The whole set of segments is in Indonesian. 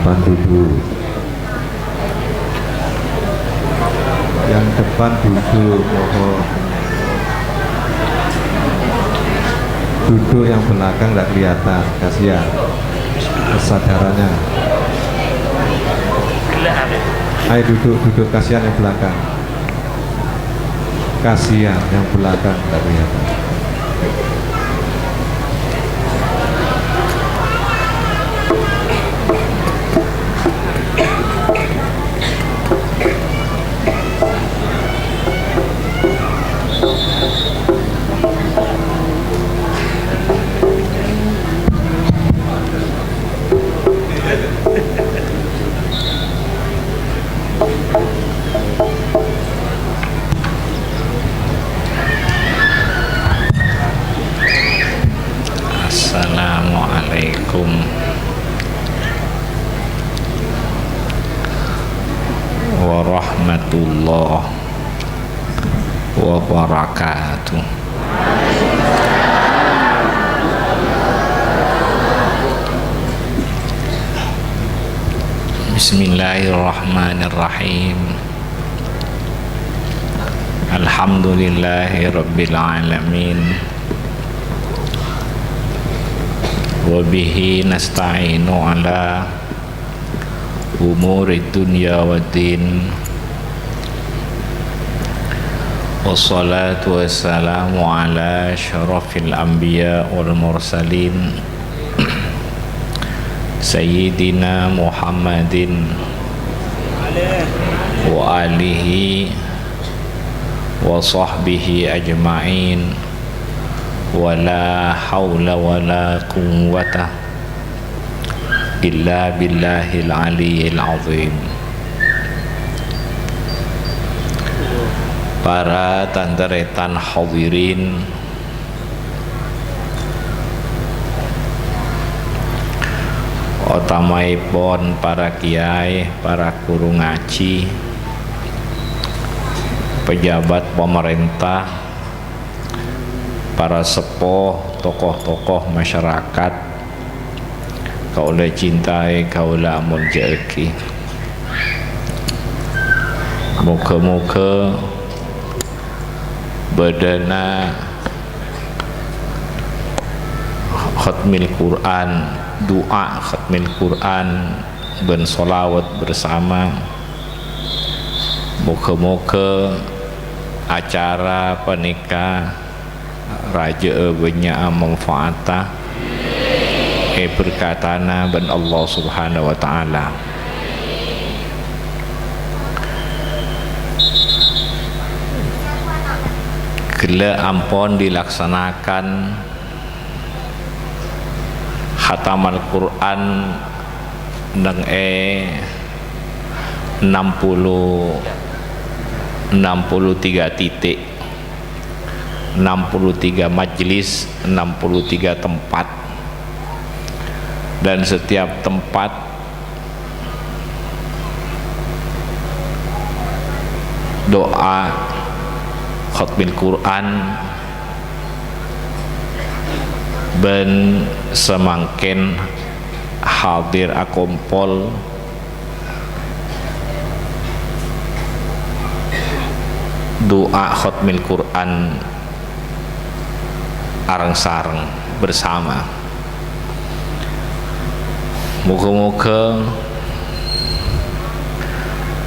depan duduk. Yang depan duduk, mohon. Duduk yang belakang tidak kelihatan, kasihan kesadarannya. Ayo duduk, kasihan yang belakang. Kasihan yang belakang tidak kelihatan. Assalamualaikum warahmatullahi wabarakatuh. Bismillahirrahmanirrahim. Alhamdulillahi rabbil alamin. Wabihi nasta'inu ala umuri dunya waddin. Wassalatu wassalamu ala syarafil anbiya wal mursalin Sayyidina Muhammadin wa alihi wa sahbihi ajma'in. Wala haula wala quwwata illa billahil aliyyil azim. Para tandaretan hadirin, utamaipun para kiai, para guru ngaji, pejabat pemerintah, para sepuh, tokoh-tokoh masyarakat, kaula cintai, kaula munjaki. Muga-muga badana khatmil Quran, doa khatmil Quran ben sholawat bersama. Muga-muga acara penikah raja banyak manfaatah berkatana ben Allah subhanahu wa ta'ala. Gila ampun dilaksanakan khataman Quran nang 63 titik, 63 majelis, 63 tempat, dan setiap tempat doa khatmil Quran ben semangkin hadir akumpul doa khatmil Quran areng-sareng bersama. Moga-moga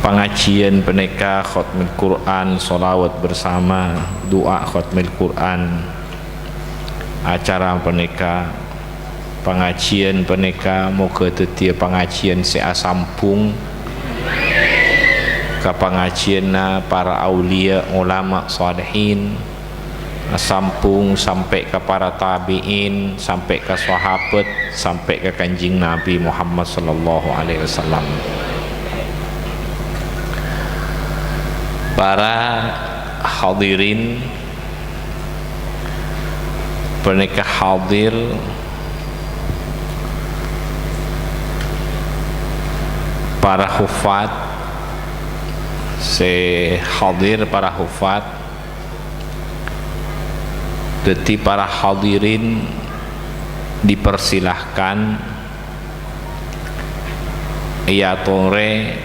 pengajian peneka khatmil Quran, sholawat bersama, doa khatmil Quran, acara peneka pengajian peneka moga tetia pengajian seasampung ke pengajian para aulia ulama salihin, sampung sampai ke para tabi'in, sampai ke sahabat, sampai ke kanjeng Nabi Muhammad sallallahu alaihi wasallam. Para hadirin pernikahan hadir, para hufat hadir, para hufat, jadi para hadirin dipersilahkan ya tore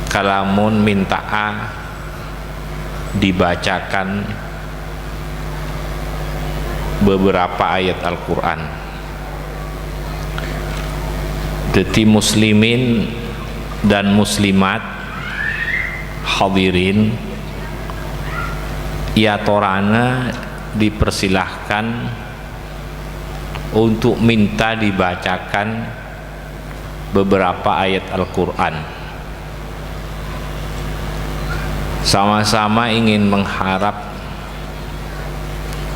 kalamun mintaa dibacakan beberapa ayat Al-Quran. Deti muslimin dan muslimat hadirin ya torana dipersilahkan untuk minta dibacakan beberapa ayat Al-Quran. Sama-sama ingin mengharap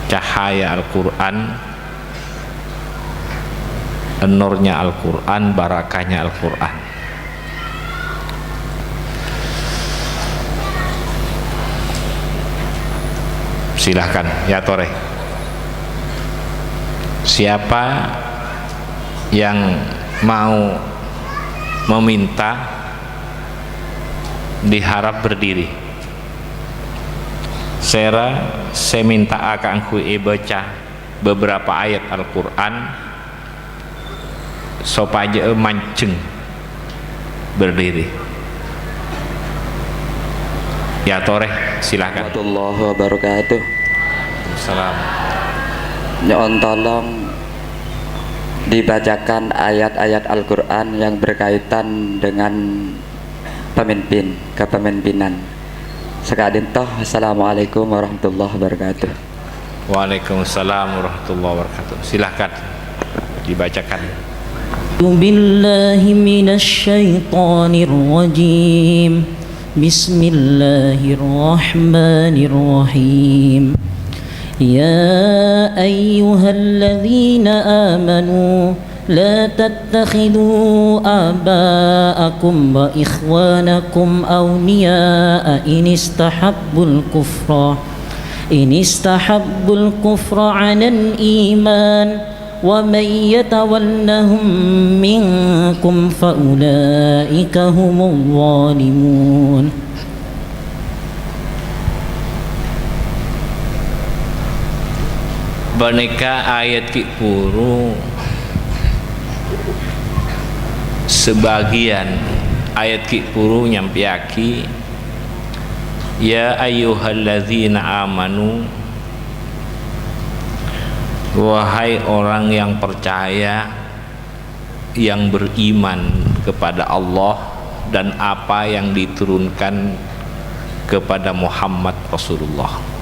cahaya Al-Quran, nurnya Al-Quran, barakahnya Al-Quran. Silahkan ya tore. Siapa yang mau meminta diharap berdiri. Saya minta akan ku baca beberapa ayat Al-Quran supaya mancing berdiri. Ya tore, silakan. Warahmatullahi wabarakatuh. Salam. Nyoon tolong dibacakan ayat-ayat Al-Quran yang berkaitan dengan pemimpin, kepemimpinan. Sekadin toh, assalamualaikum warahmatullahi wabarakatuh. Waalaikumsalam warahmatullahi wabarakatuh. Silahkan dibacakan. Billahi minasyaitonir rajim. Bismillahirrahmanirrahim. Ya ayyuhalladzina amanu la tattakhidhu aba'akum wa ikhwanakum awliya'a in istahabbul kufra 'alal iman wa man yatawallahum minkum fa ulaika humul zalimun. Baneka ayat ki puru sebagian ayat ki puru nyampiaki ya ayyuhalladzina amanu, wahai orang yang percaya, yang beriman kepada Allah dan apa yang diturunkan kepada Muhammad Rasulullah.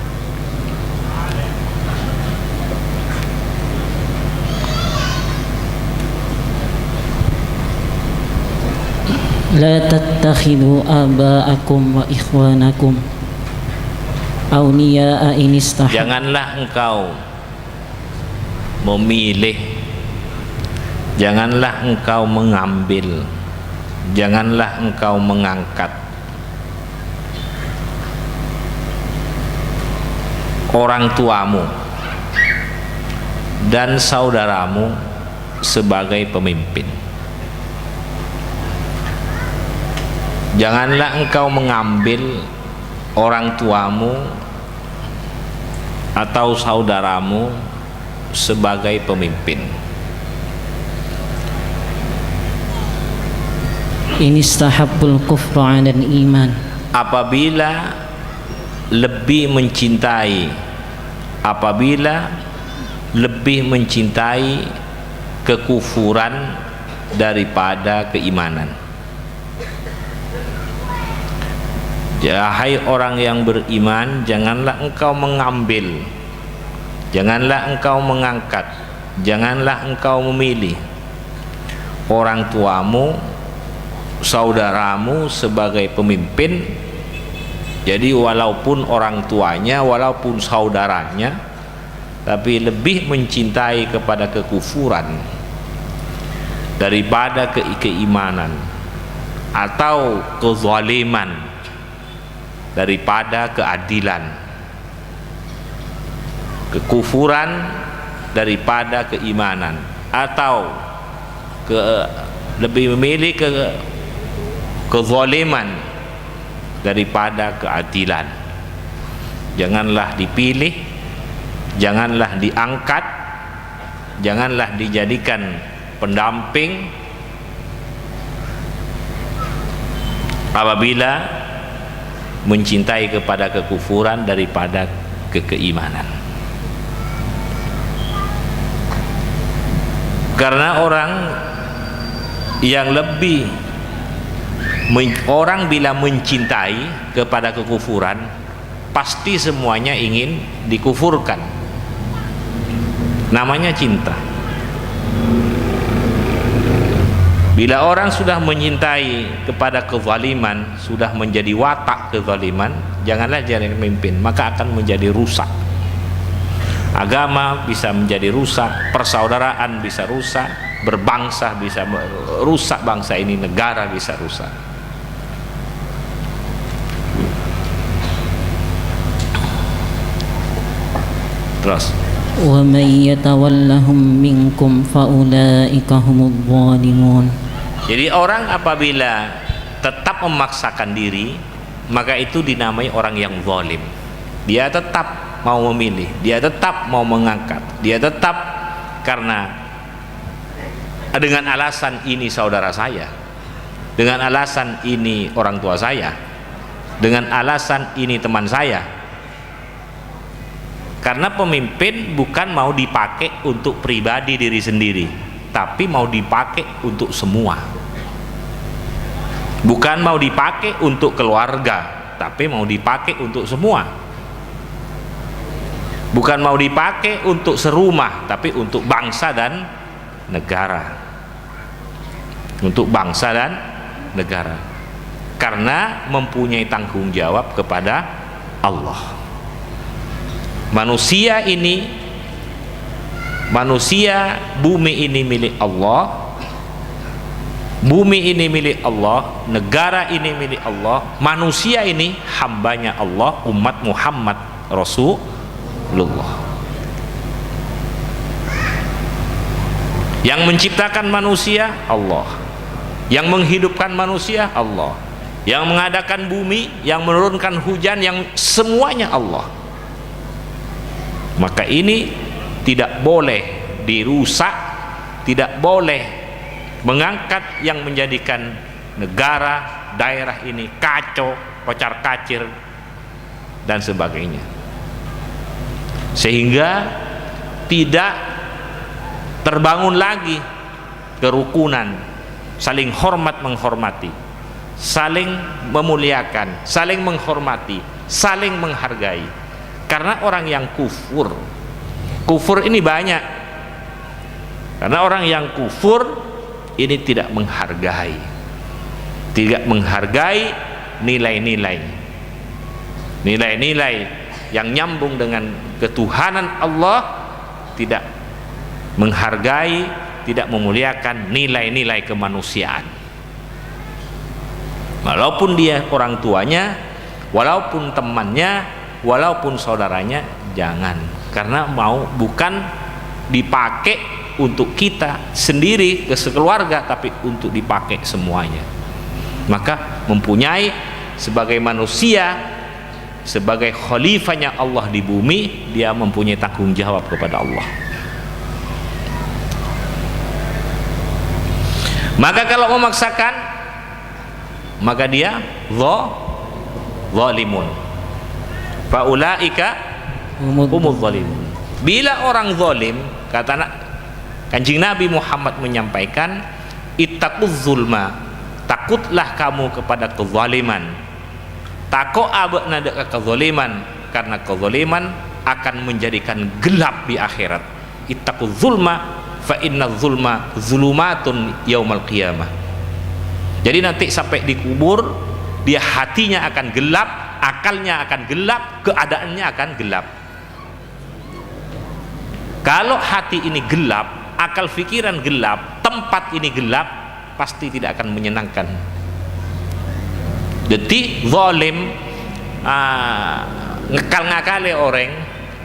La tattakhidhu aba'akum wa ikhwanakum awliya'a in istahabbu. Janganlah engkau memilih, janganlah engkau mengambil, janganlah engkau mengangkat orang tuamu dan saudaramu sebagai pemimpin. Janganlah engkau mengambil orang tuamu atau saudaramu sebagai pemimpin. Inistahabbul kufra 'alal iman. Apabila lebih mencintai, apabila lebih mencintai kekufuran daripada keimanan. Hai orang yang beriman, janganlah engkau mengambil, janganlah engkau mengangkat, janganlah engkau memilih orang tuamu, saudaramu sebagai pemimpin. Jadi walaupun orang tuanya, walaupun saudaranya, tapi lebih mencintai kepada kekufuran daripada keimanan, atau kezaliman daripada keadilan, kekufuran daripada keimanan, atau lebih memilih kezaliman daripada keadilan. Janganlah dipilih, janganlah diangkat, janganlah dijadikan pendamping apabila mencintai kepada kekufuran daripada keimanan. Karena orang yang lebih orang bila mencintai kepada kekufuran, pasti semuanya ingin dikufurkan. Namanya cinta. Bila orang sudah mencintai kepada kezaliman, sudah menjadi watak kezaliman, janganlah jadi pemimpin, maka akan menjadi rusak. Agama bisa menjadi rusak, persaudaraan bisa rusak, berbangsa bisa rusak, bangsa ini, negara bisa rusak. Terus وَمَن يَتَوَلَّهُم مِّنكُمْ فَأُولَٰئِكَ هُمُ الظَّالِمُونَ. Jadi orang apabila tetap memaksakan diri, maka itu dinamai orang yang zalim. Dia tetap mau memilih, dia tetap mau mengangkat, dia tetap karena dengan alasan ini saudara saya, dengan alasan ini orang tua saya, dengan alasan ini teman saya. Karena pemimpin bukan mau dipakai untuk pribadi diri sendiri, tapi mau dipakai untuk semua. Bukan mau dipakai untuk keluarga, tapi mau dipakai untuk semua. Bukan mau dipakai untuk serumah, tapi untuk bangsa dan negara. Untuk bangsa dan negara. Karena mempunyai tanggung jawab kepada Allah. Manusia bumi ini milik Allah, bumi ini milik Allah, negara ini milik Allah, manusia ini hambanya Allah, umat Muhammad Rasulullah. Yang menciptakan manusia Allah, yang menghidupkan manusia Allah, yang mengadakan bumi, yang menurunkan hujan, yang semuanya Allah. Maka ini tidak boleh dirusak, tidak boleh mengangkat yang menjadikan negara, daerah ini kacau, kocar kacir dan sebagainya, sehingga tidak terbangun lagi kerukunan, saling hormat menghormati, saling memuliakan, saling menghormati, saling menghargai. Karena orang yang kufur ini banyak. Karena orang yang kufur ini tidak menghargai nilai-nilai yang nyambung dengan ketuhanan Allah, tidak menghargai, tidak memuliakan nilai-nilai kemanusiaan. Walaupun dia orang tuanya, walaupun temannya, walaupun saudaranya, jangan. Karena bukan dipakai untuk kita sendiri ke sekeluarga, tapi untuk dipakai semuanya. Maka mempunyai sebagai manusia, sebagai khalifahnya Allah di bumi, dia mempunyai tanggung jawab kepada Allah. Maka kalau memaksakan, maka dia zalimun. Faulaika humuz zalimun. Bila orang zalim, kata Kanjeng Nabi Muhammad menyampaikan, ittaquz zulma, takutlah kamu kepada kezaliman. Takut abadna dekat kezaliman, karena kezaliman akan menjadikan gelap di akhirat. Ittaquz zulma fa inna zulma zulumatun yaumal qiyamah. Jadi nanti sampai dikubur, dia hatinya akan gelap, akalnya akan gelap, keadaannya akan gelap. Kalau hati ini gelap, akal pikiran gelap, tempat ini gelap, pasti tidak akan menyenangkan. Jadi zalim, ngakal-ngakali orang,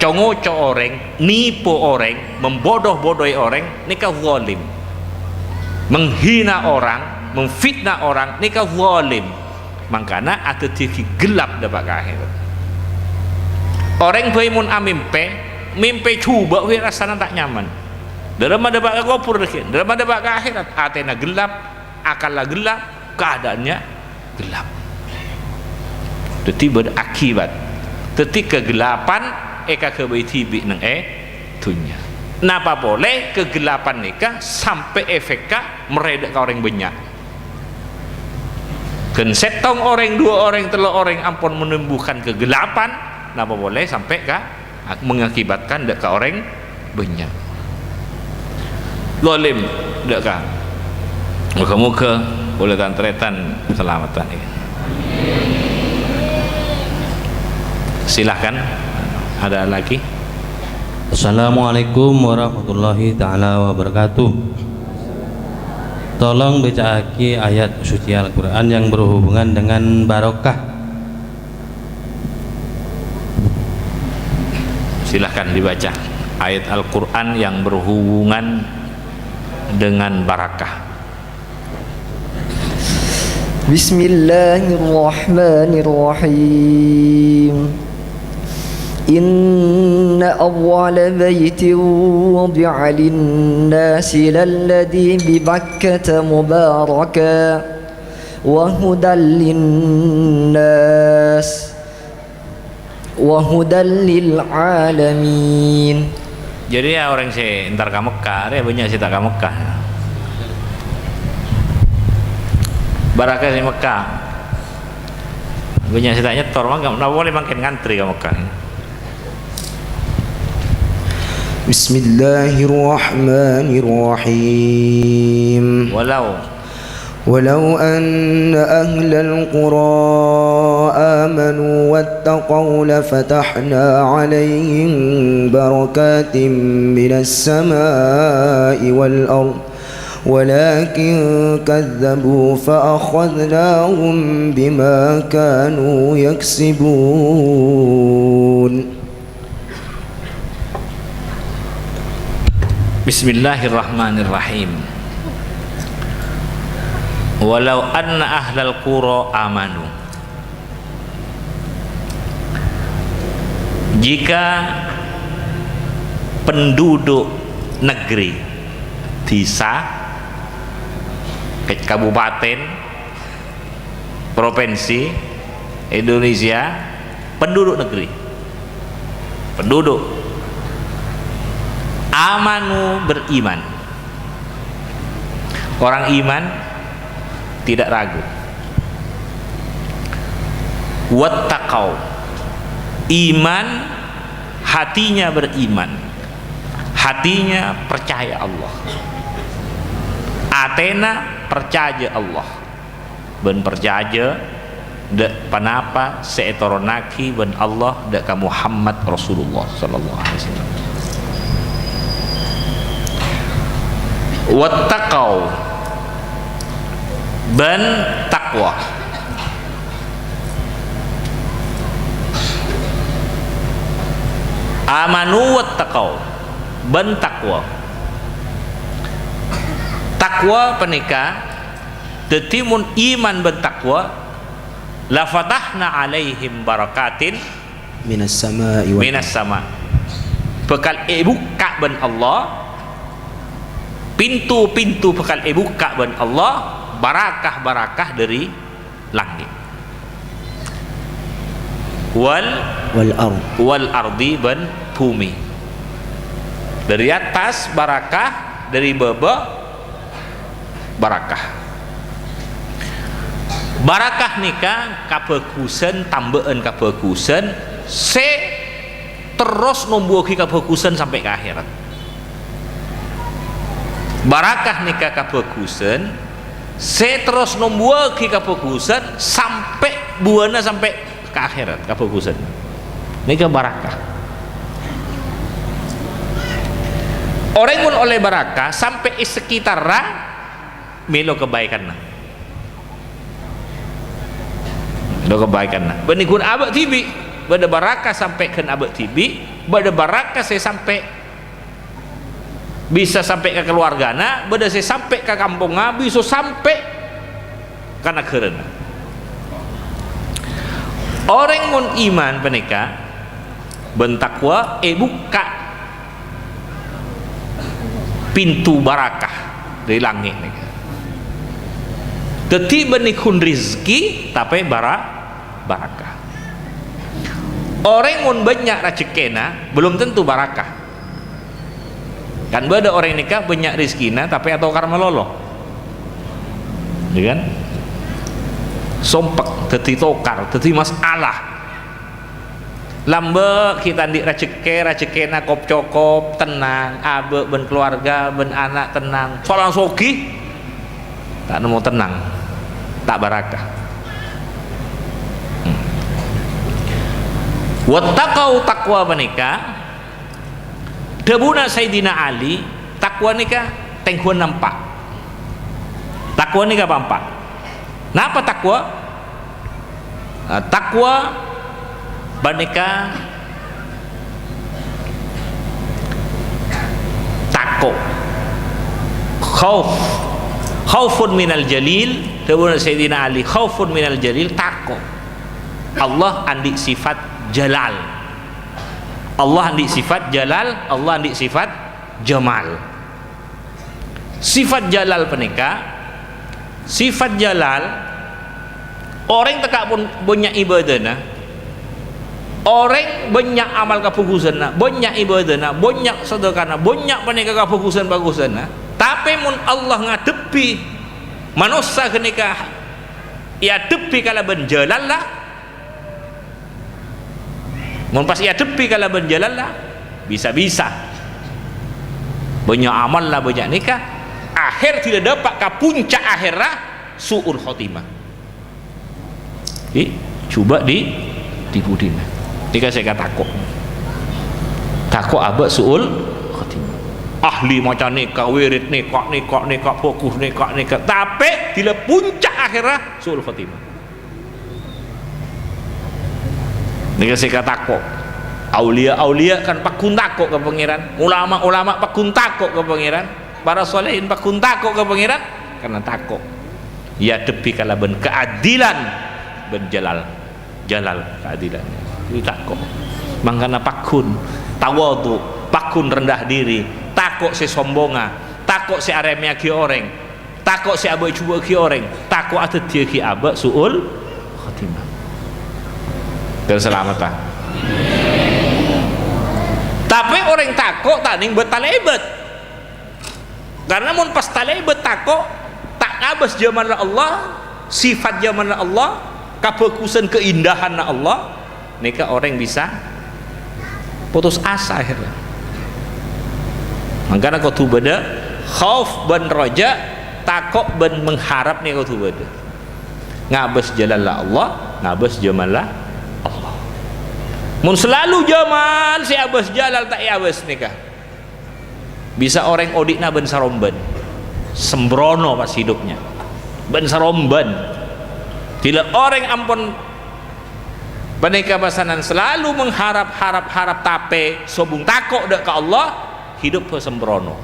congoco orang, nipu orang, membodoh-bodohi orang, nikah zalim. Menghina orang, memfitnah orang, nikah zalim. Makanya ada tinggi gelap dapat akhirat. Orang baimun mimpi coba we rasanya tak nyaman. Dalam dapat kubur lagi, dalam dapat akhirat, atena gelap, akalnya gelap, keadaannya gelap. Jadi berakibat teti kegelapan eka kebaitibi nang dunia. Napa boleh kegelapan nikah sampai efeknya meredak ke orang banyak. Ken setong orang, 2 orang, 3 orang ampun menumbuhkan kegelapan, napa boleh sampai ke mengakibatkan dek ke orang banyak. Lolim dek ka. Muka-muka boleh tantretan selamatan ini. Silahkan, ada lagi. Assalamualaikum warahmatullahi ta'ala wabarakatuh. Tolong bacaake ayat suci Al-Quran yang berhubungan dengan barokah. Silahkan dibaca ayat Al-Quran yang berhubungan dengan barakah. Bismillahirrahmanirrahim. إن أول بيت وضع للناس للذي ببكة مباركا وهدى للناس وهدى للعالمين. Jadi ya orang si entar ke Mekah, dia banyak si tak ke Mekah. Barakah si Mekah. Banyak si tak nyetor, mah nggak boleh makin ngantri ke Mekah. Bismillahirrahmanirrahim. ولو أن أهل القرى آمنوا واتقوا لفتحنا عليهم بركات من السماء والأرض ولكن كذبوا فأخذناهم بما كانوا يكسبون. Bismillahirrahmanirrahim. Walau anna ahlal qura amanu, jika penduduk negeri, desa, kabupaten, provinsi Indonesia, penduduk negeri, penduduk amanu, beriman. Orang iman tidak ragu. Wattaqau, iman, hatinya beriman, hatinya percaya Allah. Atena percaya Allah, ben percaya dek panapa seetoronaki ben Allah dek ka Muhammad Rasulullah sallallahu alaihi wasallam. Wattaqau, ben takwa. Amanu wattaqau, ben takwa. Takwa penika detimun iman ben takwa, la fatahna alaihim barakatin minas sama'i wal minas sama. Bekal buka ben Allah, pintu-pintu bekal buka ben Allah, barakah-barakah dari langit. Wal ardi ben bumi. Dari atas barakah, dari bawah barakah. Barakah nikah kabagusan, tambahan kabagusan, terus numbuhi kabagusan sampai ke akhirat. Barakah nikah kabagusan, terus numbuhi kabagusan sampai buana sampai ke akhirat kabagusan. Nikah barakah. Orang pun oleh barakah sampai sekitar melo kebaikan. Melo kebaikan. Benikun abad tibi, bada barakah sampai ke abad tibi, bada barakah saya sampai bisa sampai ke keluargana, bada saya sampai ke kampung bisa sampai karena kerana. Orang mun iman penika bentakwa buka pintu barakah dari langit nih. Teti benikun rizki tapi barakah. Orang mun banyak rezekina belum tentu barakah. Kan ada orang nikah banyak rizkina tapi atau karma lolo, ya kan? Sompek, teti tokar, teti masalah. Lambe kita di rezekina kop cokop tenang, abe ben keluarga ben anak tenang. Soalan sogi tak nemu tenang, tak barakah. Wattaqau takwa menika. Debuna Sayyidina Ali takwa nikah tengkuan nampak. Takwa nikah bampak. Napa takwa? Takwa banika takut. Khaufun minal jalil. Debuna Sayyidina Ali khaufun minal jalil, takut. Allah andi sifat jalal. Allah andi sifat jalal, Allah andi sifat jamal. Sifat jalal penika, sifat jalal orang tekak pun banyak ibadahna, orang banyak amal kapugusanna, banyak ibadahna, banyak sedekahna, banyak penika kapugusan-bagusana, tapi mun Allah ngadepi manusia kenika ya depi kala benjalal lah. Mun pas ia depi kalau berjalan lah bisa-bisa banyak amal lah banyak nikah akhir tidak dapat ke puncak akhirah su'ul khotimah. Coba dibudina jika saya kata takut abad su'ul khotimah ahli macam nikah wirid nikah fokus nikah tapi tidak puncak akhirah su'ul khotimah. Nika saya takut. Aulia kan pakun takut ke pangeran. Ulama pakun takut ke pangeran. Para solehin pakun takut ke pangeran karena takut. Ya depi kala ben keadilan ben jalal keadilan. Ini takut. Mangkana pakun tawadu, pakun rendah diri, takut si sombonga, takut si aremia ki orang, takut si abai cuba ki orang, takut atau dia ki abak suul khotimah. Keselamatan. Tapi orang takut tak ning betalebet. Karena mun pas talebet takut tak abas zaman Allah, sifat zaman Allah, kefokusan keindahan Allah, nika orang bisa putus asa akhirnya. Makanya kau tu beda khauf ban roja, takut ban mengharap nih kau tu beda. Ngabas jalanlah Allah, ngabas jamanlah Allah. Mun selalu jamal si abas jalal tak abas nikah. Bisa orang odikna ben saromben. Sembrono pas hidupnya. Ben saromben. Tidak orang ampun penikah pasanan selalu mengharap tape sobung takut dak ke Allah, hidup sembrono.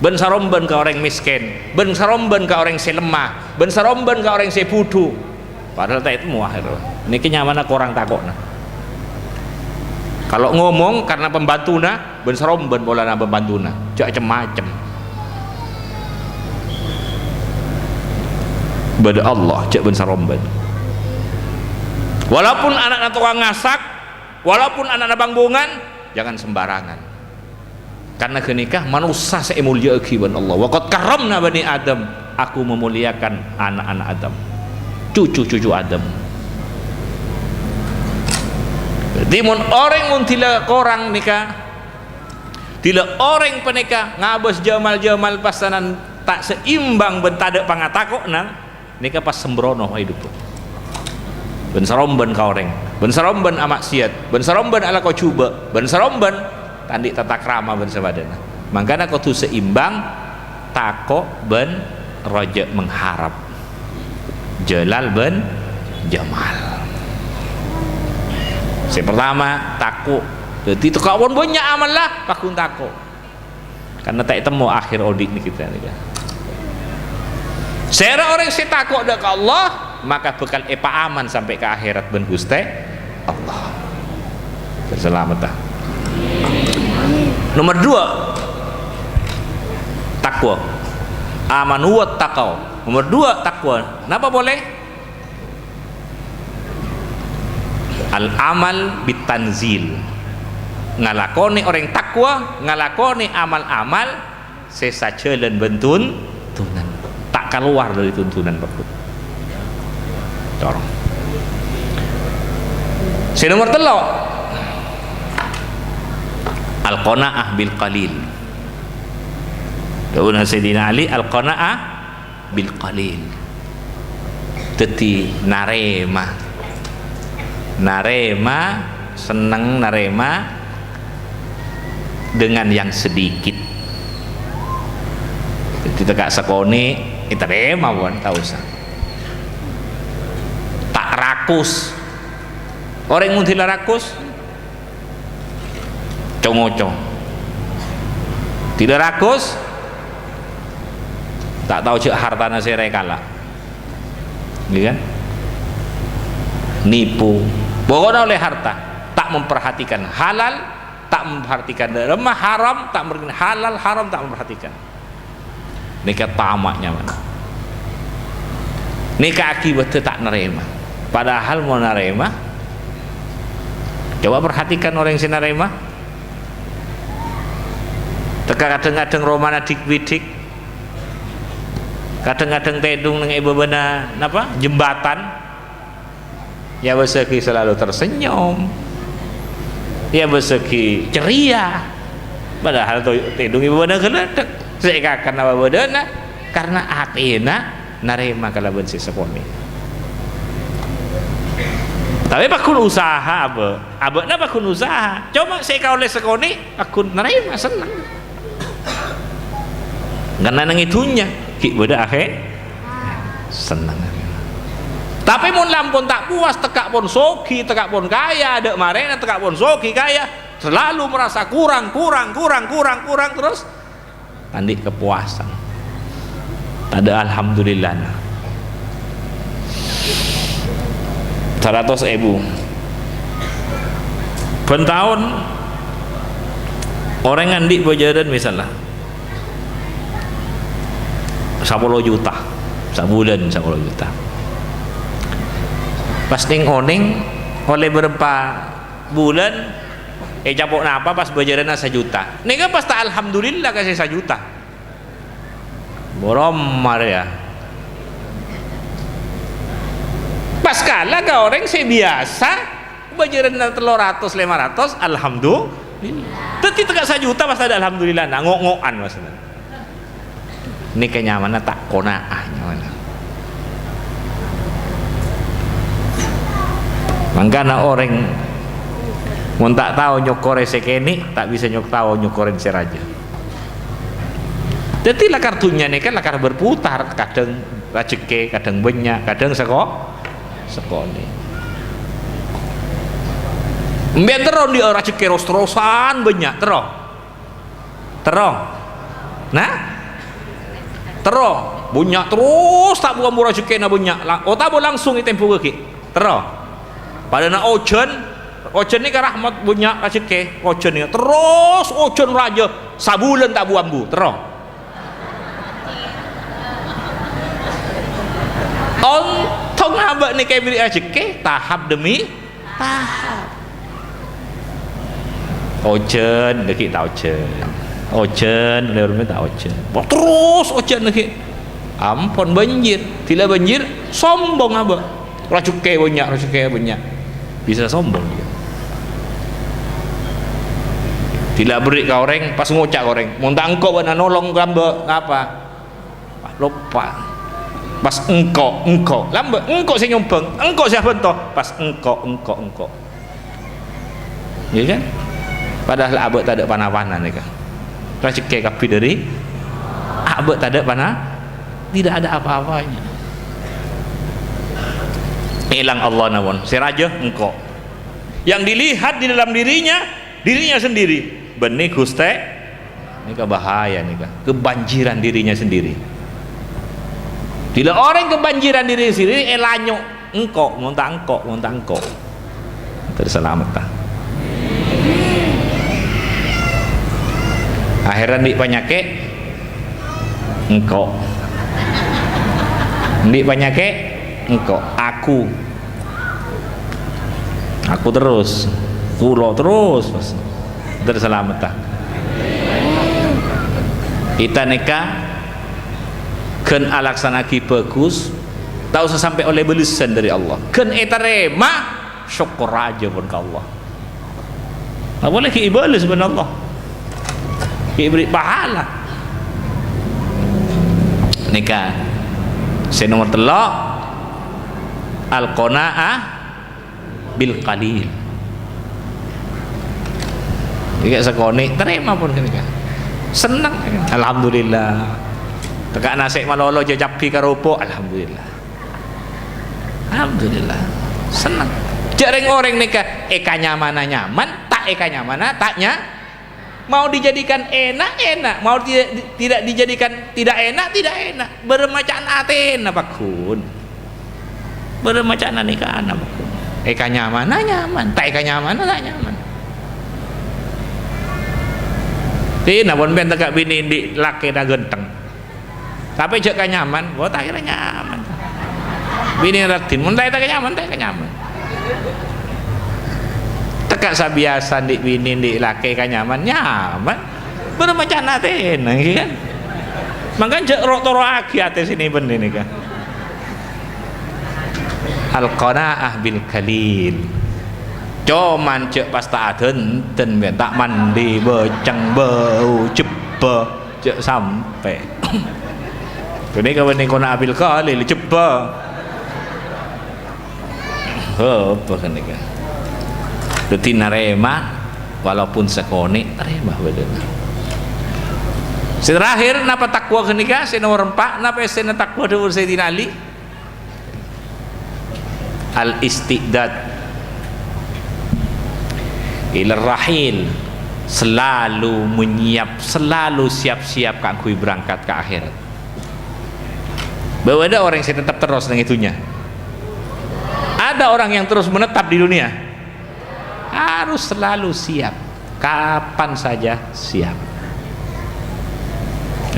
Ben saromben ke orang miskin, ben saromben ke orang selemah, ben saromben ke orang sepudu. Padahal tak itu muahir. Niki nyamana korang takutna. Kalau ngomong karena pembantuna, ben saromben bolana pembantuna, macam-macam. Bada Allah cek ben saromben. Walaupun anak tukang ngasak, walaupun anak bangbungan, jangan sembarangan. Karena kenikah manusia saya mulia akiban Allah. Waqad karramna bani Adam, aku memuliakan anak-anak Adam, cucu-cucu Adam. Timun orang mun tila korang nikah, tila orang penikah ngabas jamal pasanan tak seimbang bentada pangatakokna nikah pas sembrono hidup. Ben saromben ka orang, ben saromben amaksiat, ben saromben ala kau cuba, ben saromben tandi tata krama ben sabadana. Mangkana kau tu seimbang takok ben roja mengharap. Jalal ben jamal. Yang pertama takut. Jadi itu kawan banyak amal lah pakun takut. Karena tak temu akhir audit ni kita ni kan. Sera orang si takut dak ke Allah, maka bekal epa aman sampai ke akhirat ben Gusti Allah. Keselamatan. Nomor 2 takwa. Amanu wa taqau. Nomor 2 takwa. Kenapa boleh? Al amal bitanzil. Ngalakoni orang takwa, ngalakoni amal-amal sesajelan bentun tunan. Tak keluar dari tuntunan Bapak. Corong. Si nomor 3 al-qanaah bil qalil. Daun Sayyidina Ali al-qanaah bil qalil. Teti narema senang narema dengan yang sedikit. Jadi tegak sekoni kita terima bukan tak usah. Tak rakus. Orang yang tidak rakus congoco. Tidak rakus tak tahu cek hartana serai kalah. Gitu kan? Nipu. Pokoknya oleh harta, tak memperhatikan halal, tak memperhatikan remah haram, tak memperhatikan halal haram, tak memperhatikan. Nikah tamaknya mana? Nikah akibatnya tak nerima. Padahal mau nerima. Coba perhatikan orang yang nerima. Kadang-kadang romana dik-bidik. Kadang-kadang tedung dengan ibu bena apa? Jembatan. Ya bersegi selalu tersenyum, ya bersegi ceria, padahal tedung ibu benda keledek saya karena apa bedana karena atina narema kalaban si sekoni. Tapi pakun usaha apa na pakun usaha coba saya kau oleh sekoni aku narema senang karena nang itunya ki beda akhir senang. Tapi mun lampun tak puas tekak pun sogi, tekak pun kaya, dek marena tekak pun sogi kaya, selalu merasa kurang terus tandi kepuasan. Ada alhamdulillah. 100.000 per tahun orang ngandi bojadan misalnya 10 juta sebulan 10 juta. Pas ning oning oleh berapa bulan capok napa pas bajaran 1 juta nih kan pas tak alhamdulillah kasih 1 juta boromar ya pas kala ke orang saya biasa bajaran 300 500 alhamdulillah tapi tegak 1 juta pas ada alhamdulillah nah ngok-ngokan maksudnya ini kenyamanan tak konaah nyaman. Makanya orang mau tak tahu nyokore sekeni tak bisa tahu nyokorin seraja. Jadi lah kartunya nih kan lakar berputar kadang rajeke kadang banyak kadang sekoni. Mbak terus di rajeke terus-terusan banyak terus. Nah terus banyak terus tak buang rajeke na banyak. Oh tak langsung itempo ke terus. Pada nak ojen ni kan rahmat punya rezeki ojen ni terus ojen raja sabulan tak buambu terus ontong abak ni kayak milik rezeki tahap demi tahap ojen dekik tak ojen lewat tak ojen terus ojen dekik ampun banjir tidak banjir sombong abak rezeki banyak bisa sombong dia. Tidak beri kau orang pas ngucap orang mau engkau bana nolong gambar apa lupa pas engkau lambat engkau saya nyumpeng engkau siapa toh pas engkau ya kan padahal abad tak ada panah-panah ni kan rezeki kapi dari abad tak ada panah tidak ada apa-apanya. Hilang Allah nawon si raja engkau yang dilihat di dalam dirinya sendiri benih guste ini bahaya nih kan kebanjiran dirinya sendiri tidak orang kebanjiran diri sendiri elanyo engkau montang engkau terselamat tak akhirnya di penyakit engkau Ndik penyakit engkau aku terus kulo terus terselamat tak kita nikah ken alaksanaki bagus tak usah sampai oleh belisan dari Allah ken etarema syukur aja pun ke Allah tak boleh ki ibadah sebenarnya Allah ki beri pahala nikah nomor telok al-qanaah bil qalil iki sekone terima pun kan seneng alhamdulillah tekak nasik malolo jajapi karopo alhamdulillah seneng jarang orang nikah ekanya nyaman tak ekanya mana taknya mau dijadikan enak mau tidak dijadikan tidak enak bermacam aten apa kun bermacam nikah apa kun eka nyaman tak eka nyaman tak nyaman tina pun ben tegak bini di laki dah genteng tapi jek ka nyaman tak kira nyaman bini ratin mun tak nyaman tegak sabiasa di bini di laki ka nyaman bermacam aten kan maka jek rotoro aki ate sini ben ini kan al-qanaah bil kalil cuman cek pas tak adenten tak mandi beceng bau cepet cek sampai ini kawan ini qanaah bil kalil cepet apa kan ini berarti narema walaupun sekoni narema bener terakhir napa takwa kenika nomor 4 napa sena takwa dawuh Sayyidina Ali al-istidad ila rahil selalu siap-siap kangkui berangkat ke akhirat bahwa ada orang yang tetap terus dengan itunya ada orang yang terus menetap di dunia harus selalu siap kapan saja siap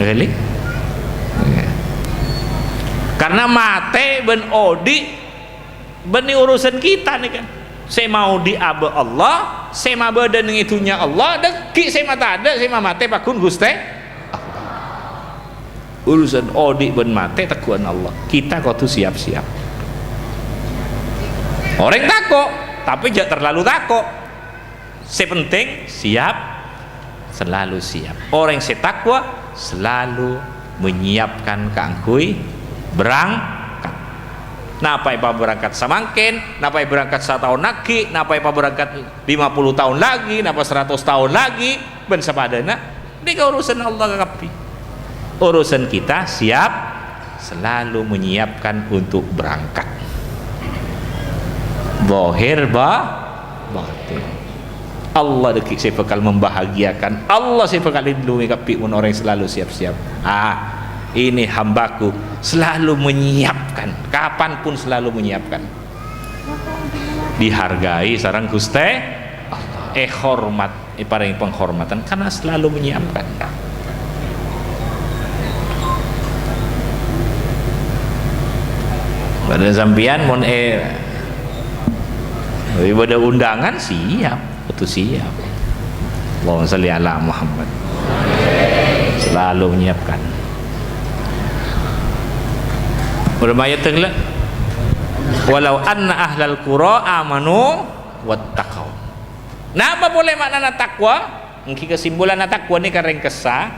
really? Karena mate ben odi beni urusan kita nih kan saya mau diaba Allah saya mau badan yang itunya Allah deki saya mata ada saya mate pakun guste urusan odi ben mate takuan Allah kita kau tuh siap-siap orang takut tapi jangan terlalu takut sepenting siap selalu siap orang yang takwa selalu menyiapkan kangkui berangkat napai pa berangkat samangkin napai berangkat 1 tahun lagi napai pa berangkat 50 tahun lagi napa 100 tahun lagi ben sapadana ini urusan Allah kapi urusan kita siap selalu menyiapkan untuk berangkat zahir batin Allah dekik saya bakal membahagiakan Allah saya bakal lindungi kapi mun orang selalu siap-siap ini hambaku selalu menyiapkan kapanpun selalu menyiapkan dihargai sareng Gusti Allah hormat paring penghormatan karena selalu menyiapkan pada sampian mun ibadah undangan siap betul siap Allahumma sholli ala Muhammad selalu menyiapkan bermayat tenglah walau anna ahlal qura amanu wattaqau napa boleh makna takwa engki kesimpulan takwa ni kareng kesa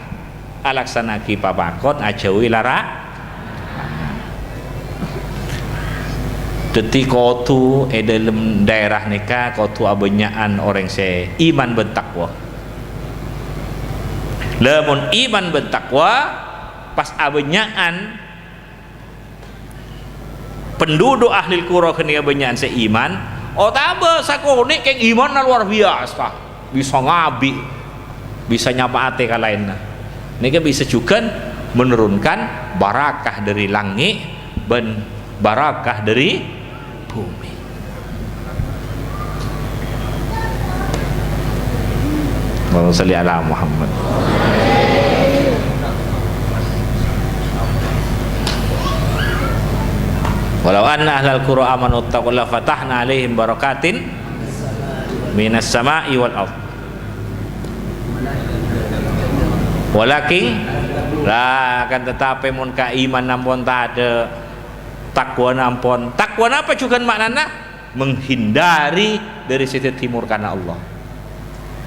alaksanaki papakon ajawi lara detik kotu dalam daerah nikah kotu abanyaan orang se iman bertakwa lamun iman bertakwa pas abanyaan penduduk ahli qura kena abanyaan se iman tambah sakone keng iman luar biasa bisa ngabi bisa nyapa ate ka lainna nika bisa juga menurunkan barakah dari langit dan barakah dari bumi Allahumma sholli ala Muhammad Walau anna ahlal qura amanu taqulla fatahna alaihim barakatin minas sama'i wal ard. Walakin lah akan tetapi mun ka iman nampun tak ada, takwa nampun. Takwa apa juga maknanya? Menghindari dari sisi timur karena Allah.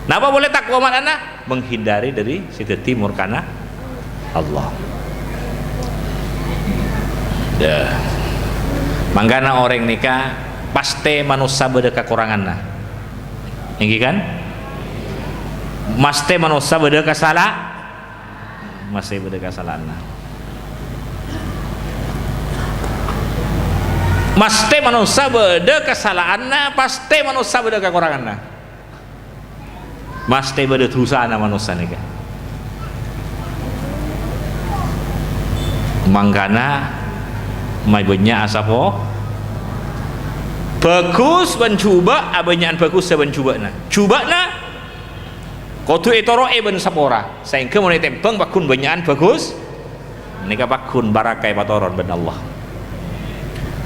Napa boleh takwa maknanya? Menghindari dari sisi timur karena Allah. Dah. Manggana orang nikah pasti manusia beda kekuranganna. Ini kan? Pasti manusia beda kesalahan. Masih beda kesalahan. Pasti manusia beda kesalahanna, pasti manusia beda kekuranganna. Pasti beda dosana manusia nih kan. Mangkana mai banyak asapo bagus mencoba abanyan bagus sebencoba na coba na kotu etoro ben sapora sehingga mulai tempeng bakun banyakan bagus nika bakun barakai patoron ben Allah.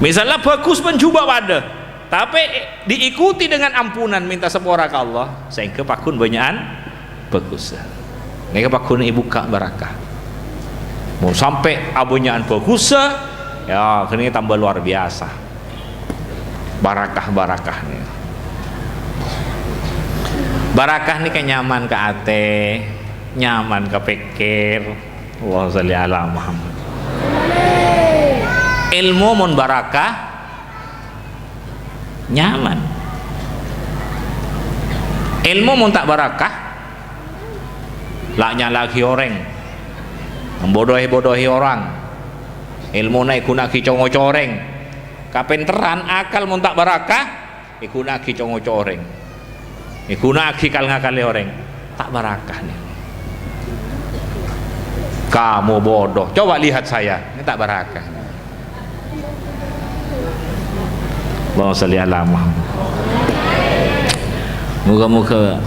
Misalnya bagus mencoba pada tapi diikuti dengan ampunan minta sepora ke Allah sehingga bakun banyakan bagus nika bakun ibu kak barakah. Mau sampai abunyan bagus ya ini tambah luar biasa barakah nih. Barakah nih kayak nyaman ke ate, nyaman ke pikir. Allahumma sholli ala Muhammad. Ilmu mun barakah nyaman. Ilmu mun tak barakah laknya lagi orang membodohi orang. Ilmu naik guna kicongo coreng. Kapinteran akal mun tak barakah iguna kicongo coreng. Iguna kal ngakali orang tak barakah nih. Kamu bodoh, coba lihat saya, ini tak barakah. Allahumma sholli ala Muhammad. Moga-moga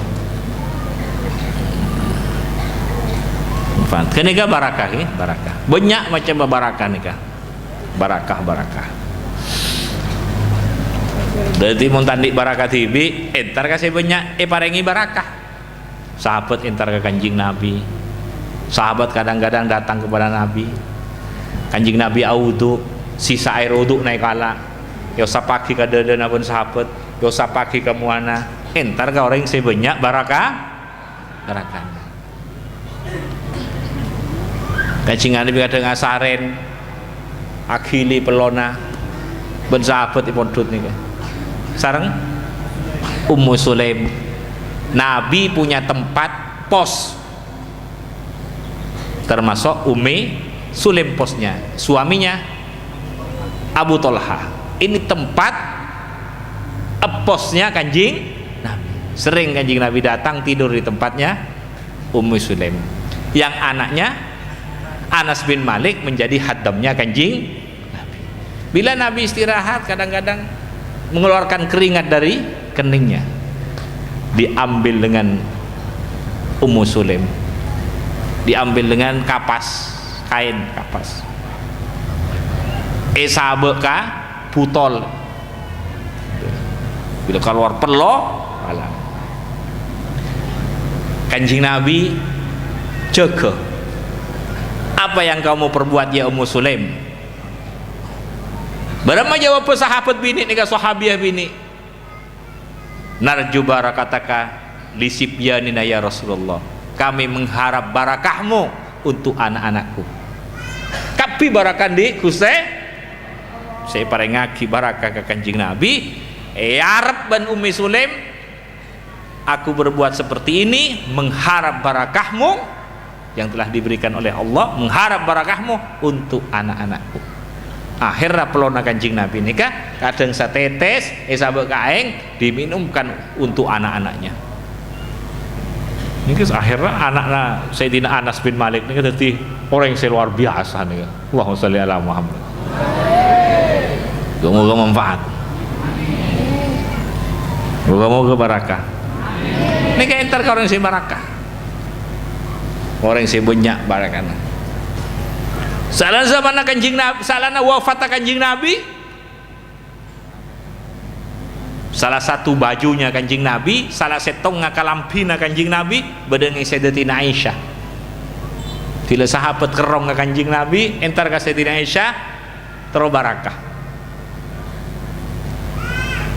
kenika barakah ya, barakah. Banyak macam barakah nikah. Barakah. Berarti mun tandik barakah tibi, entar kasih banyak parengi barakah. Sahabat entar ke Kanjeng Nabi. Sahabat kadang-kadang datang kepada Nabi. Kanjeng Nabi audu, sisa air wudu naik kala. Yo sapaki ka dadana pun sahabat, yo sapaki ka muana. Entar ka orang sebanyak barakah. Kanjeng Nabi kadang ngasaren akhili pelona ben sahabat ipun dut nika. Sareng Ummu Sulaim. Nabi punya tempat pos. Termasuk Ummi Sulaim posnya, suaminya Abu Thalha. Ini tempat posnya Kanjeng Nabi. Sering Kanjeng Nabi datang tidur di tempatnya Ummu Sulaim. Yang anaknya Anas bin Malik menjadi haddamnya Kanjeng Nabi. Bila Nabi istirahat kadang-kadang mengeluarkan keringat dari keningnya, diambil dengan Ummu Sulaim, diambil dengan kapas, kain kapas. Sabeka butol. Bila keluar pelo, alam. Kanjeng Nabi jaga. Apa yang kamu perbuat ya Ummu Sulaim? Berapa jawab sahabat bini nika sahabiah bini. Narju barakataka lisibyanina ya Rasulullah. Kami mengharap barakahmu untuk anak-anakku. Kapi barakan di Gusti. Saya parengaki barakah ke Kanjeng Nabi. Arab ban Ummi Sulaim. Aku berbuat seperti ini mengharap barakahmu yang telah diberikan oleh Allah, mengharap barakahmu untuk anak-anakku. Akhirnya pelona Kanjeng Nabi nikah kadang satetes sabek kaeng diminumkan untuk anak-anaknya. Ini akhirnya anaknya Sayyidina Anas bin Malik ini jadi orang yang luar biasa nih. Allahumma sholli ala Muhammad. Semoga manfaat. Semoga barakah. Ini kayak entar orang yang barakah. Orang yang banyak barakah. Salana zaman Kanjeng Nabi, salana wafat Kanjeng Nabi, salah satu bajunya Kanjeng Nabi, salah setong ngakalampina Kanjeng Nabi bedengi Sayyidatina Aisyah. Tila sahabat kerong ka Kanjeng Nabi entar ka Sayyidatina Aisyah tero barakah.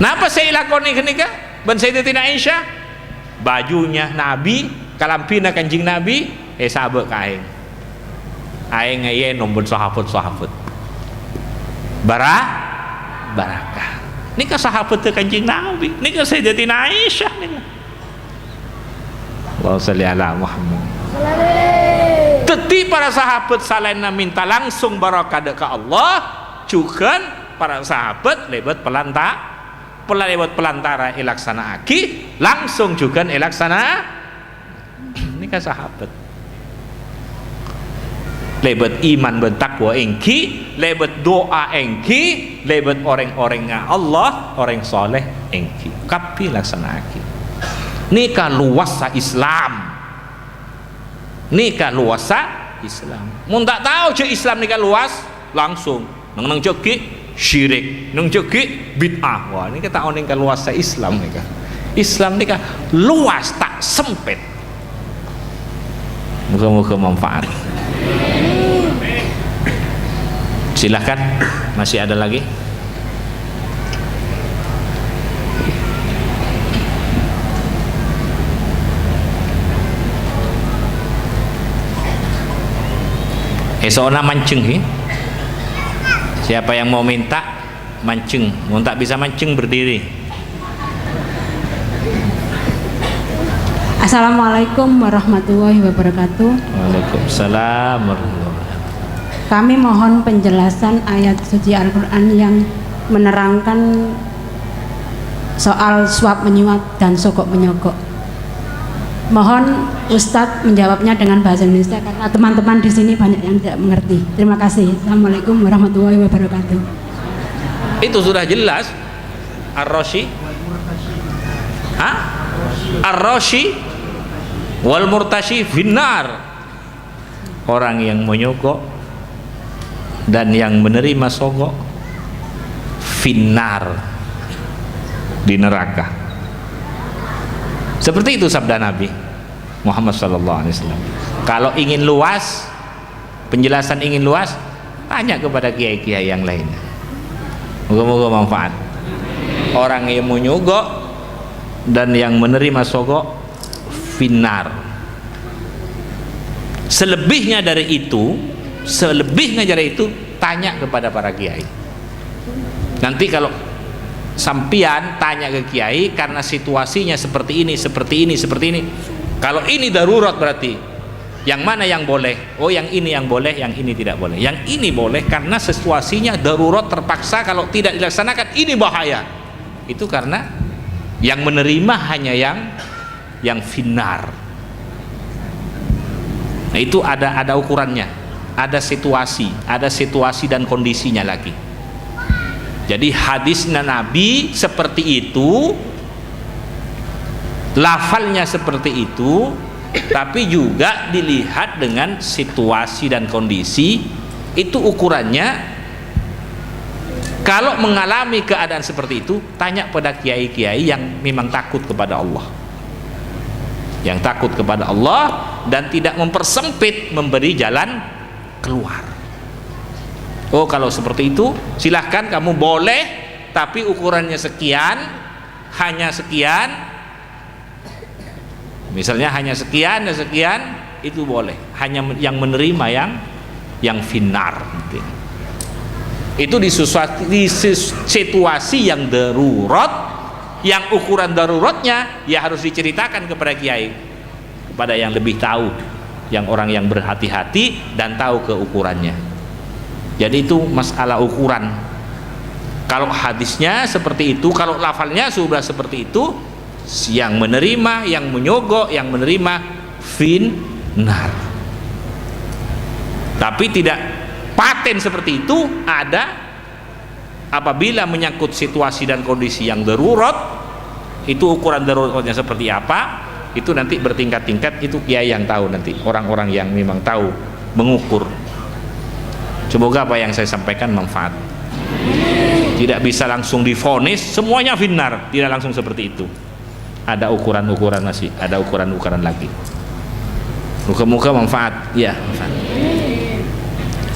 Napa saya lakoni kenika ban Sayyidatina Aisyah? Bajunya Nabi, kalampina Kanjeng Nabi, sahabat ka aing. Aing ayen nombor sahabat-sahabat. Barakah. Nika sahabat Kanjeng Nabi, nika Sayyidatina Aisyah nika. Allahumma shalli ala Muhammad. Teti para sahabat salena minta langsung barakah ke Allah, juga para sahabat lewat pelantara ilaksana aki, langsung juga ilaksana nika sahabat. Lebat iman bertakwa engki, lebat doa engki, lebat orang-orang Allah, orang soleh engki. Kapi laksanaki. Nika luasa Islam. Nika luasa Islam. Mun tak tahu je Islam nika luas, langsung nang joki syirik, nang joki bid'ah. Wah, nika tak oning ka luasa Islam nika. Islam nika luas tak sempit. Muga-muga manfaat. Silahkan, masih ada lagi. Esona mancing he. Siapa yang mau minta mancing, mau tak bisa mancing berdiri. Assalamualaikum warahmatullahi wabarakatuh. Waalaikumsalam warahmatullahi wabarakatuh. Kami mohon penjelasan ayat suci Al-Quran yang menerangkan soal suap menyuap dan sogok menyogok. Mohon Ustadz menjawabnya dengan bahasa Indonesia karena teman-teman di sini banyak yang tidak mengerti. Terima kasih. Assalamualaikum warahmatullahi wabarakatuh. Itu sudah jelas. Ar-Rashi, Ar-Rashi wal murtashi finnar. Orang yang menyogok dan yang menerima sogok finnar, di neraka. Seperti itu sabda Nabi Muhammad sallallahu alaihi wasallam. Kalau ingin luas, penjelasan ingin luas, tanya kepada kiai-kiai yang lain. Moga-moga manfaat. Orang yang menyogok dan yang menerima sogok finnar. Selebihnya dari itu tanya kepada para kiai. Nanti kalau sampian tanya ke kiai karena situasinya seperti ini. Kalau ini darurat berarti yang mana yang boleh? Oh, yang ini yang boleh, yang ini tidak boleh. Yang ini boleh karena situasinya darurat terpaksa, kalau tidak dilaksanakan ini bahaya. Itu karena yang menerima hanya yang finnar. Nah, itu ada ukurannya, ada situasi dan kondisinya lagi. Jadi hadisnya Nabi seperti itu, lafalnya seperti itu, tapi juga dilihat dengan situasi dan kondisi. Itu ukurannya. Kalau mengalami keadaan seperti itu, tanya pada kiai-kiai yang memang takut kepada Allah, yang takut kepada Allah dan tidak mempersempit, memberi jalan keluar. Oh, kalau seperti itu silahkan kamu boleh, tapi ukurannya sekian, hanya sekian, misalnya hanya sekian dan sekian, itu boleh. Hanya yang menerima yang finnar. Itu di situasi yang darurat, yang ukuran daruratnya ya harus diceritakan kepada kiai, kepada yang lebih tahu, yang orang yang berhati-hati dan tahu keukurannya. Jadi itu masalah ukuran. Kalau hadisnya seperti itu, kalau lafalnya sudah seperti itu, yang menerima, yang menyogok, yang menerima finnar. Tapi tidak paten seperti itu ada apabila menyangkut situasi dan kondisi yang darurat. Itu ukuran daruratnya seperti apa, itu nanti bertingkat-tingkat. Itu kiai yang tahu, nanti orang-orang yang memang tahu mengukur. Semoga apa yang saya sampaikan manfaat. Tidak bisa langsung divonis semuanya finnar, tidak langsung seperti itu. Ada ukuran-ukuran masih, ada ukuran-ukuran lagi. Muka-muka manfaat, ya manfaat.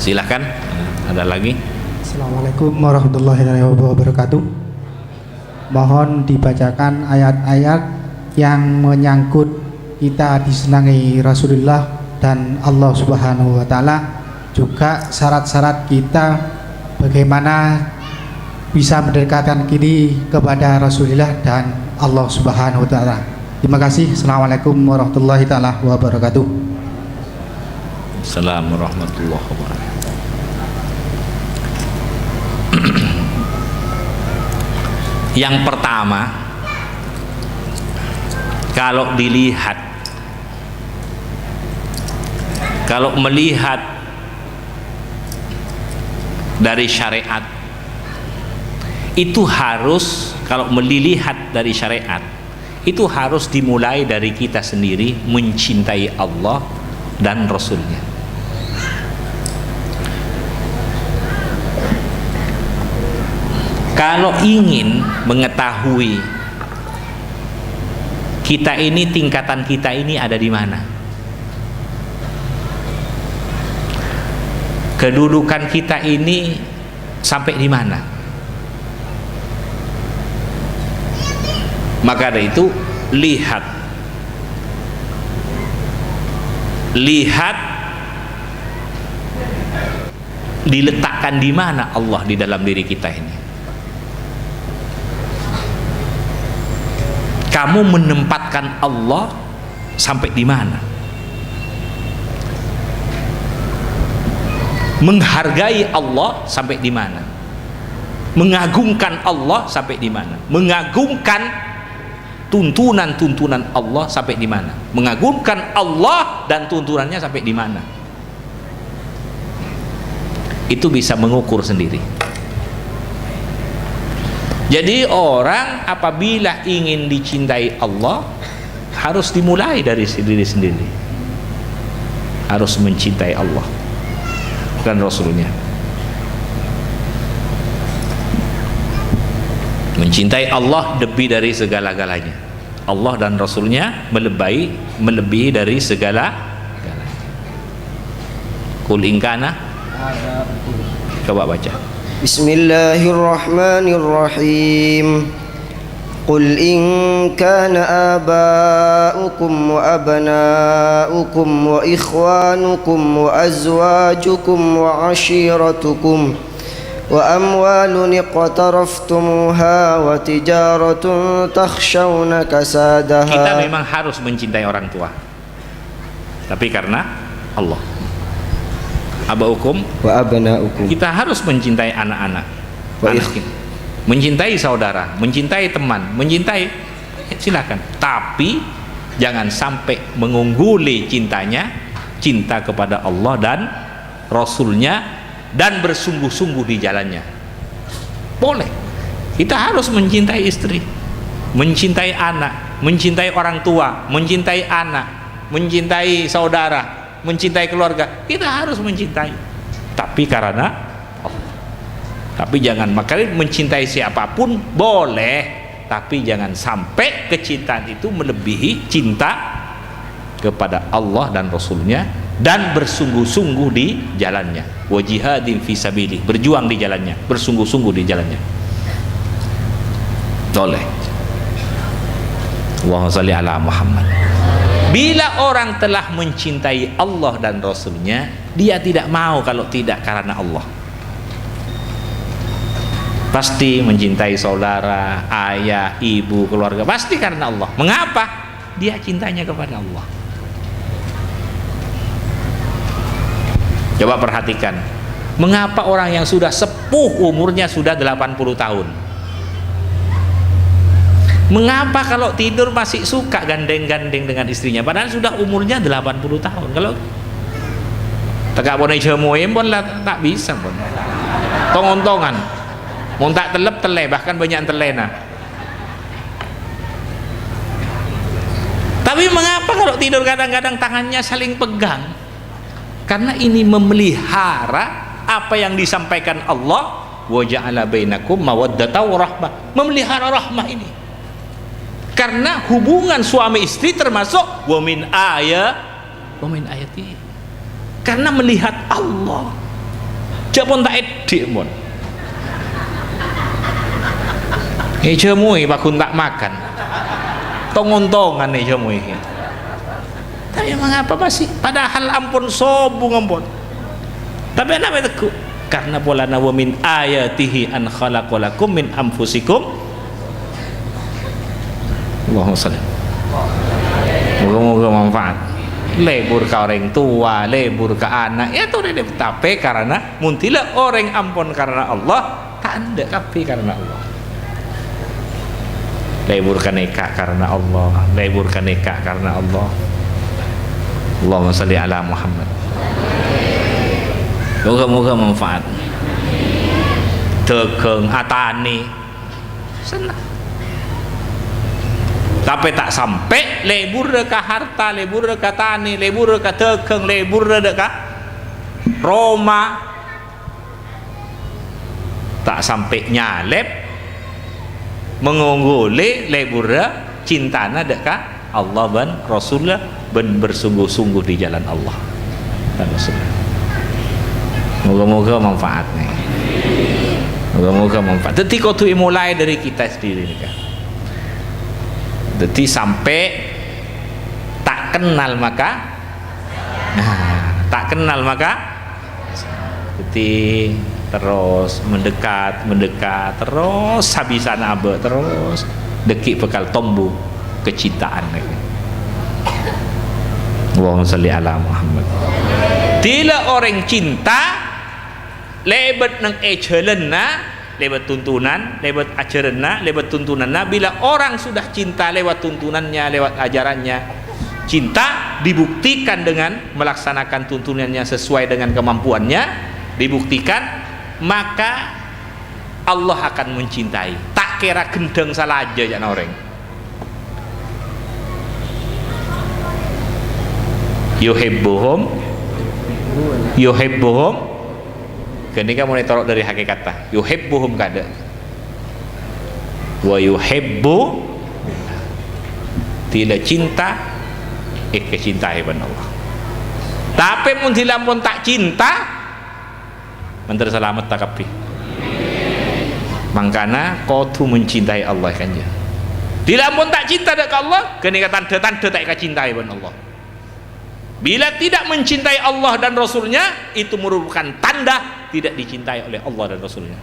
Silahkan, ada lagi. Assalamualaikum warahmatullahi wabarakatuh. Mohon dibacakan ayat-ayat yang menyangkut kita disenangi Rasulullah dan Allah Subhanahu wa taala, juga syarat-syarat kita bagaimana bisa mendekatkan diri kepada Rasulullah dan Allah Subhanahu wa taala. Terima kasih. Assalamualaikum warahmatullahi taala wabarakatuh. Assalamualaikum warahmatullahi wabarakatuh. Yang pertama, kalau dilihat, kalau melihat dari syariat, itu harus, kalau melihat dari syariat, itu harus dimulai dari kita sendiri mencintai Allah dan Rasulnya. Kalau ingin mengetahui kita ini, tingkatan kita ini ada di mana, kedudukan kita ini sampai di mana, maka dari itu lihat diletakkan di mana Allah di dalam diri kita ini. Kamu menempatkan Allah sampai di mana? Menghargai Allah sampai di mana? Mengagungkan Allah sampai di mana? Mengagungkan tuntunan-tuntunan Allah sampai di mana? Mengagungkan Allah dan tuntunannya sampai di mana? Itu bisa mengukur sendiri. Jadi orang apabila ingin dicintai Allah harus dimulai dari diri sendiri, harus mencintai Allah dan Rasulnya. Mencintai Allah lebih dari segala-galanya. Allah dan Rasulnya melebihi dari segala-galanya. Qul in kana, coba baca. Bismillahirrahmanirrahim. Qul in kana aba'ukum wa abna'ukum wa ikhwanukum wa azwajukum wa ashiratukum wa amwalun iqtaraftumuha wa tijaratun takhshawna kasadaha. Kita memang harus mencintai orang tua, tapi karena Allah. Abaukum wa abna'ukum, kita harus mencintai anak-anak, mencintai saudara, mencintai teman, mencintai, silakan, tapi jangan sampai mengungguli cintanya, cinta kepada Allah dan Rasulnya, dan bersungguh-sungguh di jalannya. Boleh, kita harus mencintai istri, mencintai anak, mencintai orang tua, mencintai anak, mencintai saudara, mencintai keluarga. Kita harus mencintai, tapi karena Allah. Tapi jangan, makanya mencintai siapapun boleh, tapi jangan sampai kecintaan itu melebihi cinta kepada Allah dan Rasulnya, dan bersungguh-sungguh di jalannya. Wa jihadin fi sabilih, berjuang di jalannya, bersungguh-sungguh di jalannya. Boleh. Allahumma shalli ala Muhammad. Bila orang telah mencintai Allah dan Rasulnya, dia tidak mau kalau tidak karena Allah. Pasti mencintai saudara, ayah, ibu, keluarga, pasti karena Allah. Mengapa? Dia cintanya kepada Allah. Coba perhatikan, mengapa orang yang sudah sepuh umurnya sudah 80 tahun, mengapa kalau tidur masih suka gandeng-gandeng dengan istrinya padahal sudah umurnya 80 tahun? Kalau tegak bonai cemoyem pun tak bisa pun, tong-ontongan mau tak telep tele, bahkan banyak telena. Tapi mengapa kalau tidur kadang-kadang tangannya saling pegang? Karena ini memelihara apa yang disampaikan Allah wa ja'ala bainakum mawaddatan wa rahmah, memelihara rahmah ini. Karena hubungan suami istri termasuk wa min ayati, karena melihat Allah. Japon tak edik mon. Jemui bakun tak makan. Tongon-tongan nih jemui. Tapi mengapa masih? Padahal ampun sobung ampun. Tapi kenapa itu? Karena bolana wa min ayatihi an khalaqalakum min anfusikum. Allahumma shalli. Moga-moga manfaat. Lebur ke orang tua, lebur ke anak, ya tuh deh. Tapi karena muntila orang ampun karena Allah, tak ada kapi karena Allah. Lebur ke nikah karena Allah, lebur ke nikah karena Allah. Allahumma shalli ala Muhammad. Moga-moga manfaat. Tegeng atani senang. Tapi tak sampai lebur ke harta, lebur ke tani, lebur ke tegeng, lebur ke Roma. Tak sampai nyalep mengungguli lebur cintana dekat Allah dan Rasulullah, ben bersungguh-sungguh di jalan Allah dan Rasulullah. Moga-moga manfaat nih. Moga-moga manfaat. Jadi kau tuh mulai dari kita sendiri nih kan. Jadi sampai tak kenal maka, tak kenal maka, jadi terus mendekat, terus habisan abe, terus dekik bekal tumbuh kecintaan lagi. Allahumma shalli ala Muhammad. Tila orang cinta lebat nang ejelena, lewat tuntunan, lewat ajarannya, lewat tuntunannya. Bila orang sudah cinta lewat tuntunannya, lewat ajarannya, cinta dibuktikan dengan melaksanakan tuntunannya sesuai dengan kemampuannya, dibuktikan, maka Allah akan mencintai. Tak kira gendeng salah aja jangan orang. Yuhibbuhum ketika mulai torok dari hakikatnya yuhibbuhum kada wa yuhibbu tidak cinta kecintai ban Allah. Tapi mun dilampun tak cinta menteri selamat tak kapi. Mangkana kau tu mencintai Allah kan ya. Dilampun tak cinta dak Allah kenika tanda-tanda tak kecintai ban Allah. Bila tidak mencintai Allah dan Rasulnya, itu merupakan tanda tidak dicintai oleh Allah dan Rasulnya.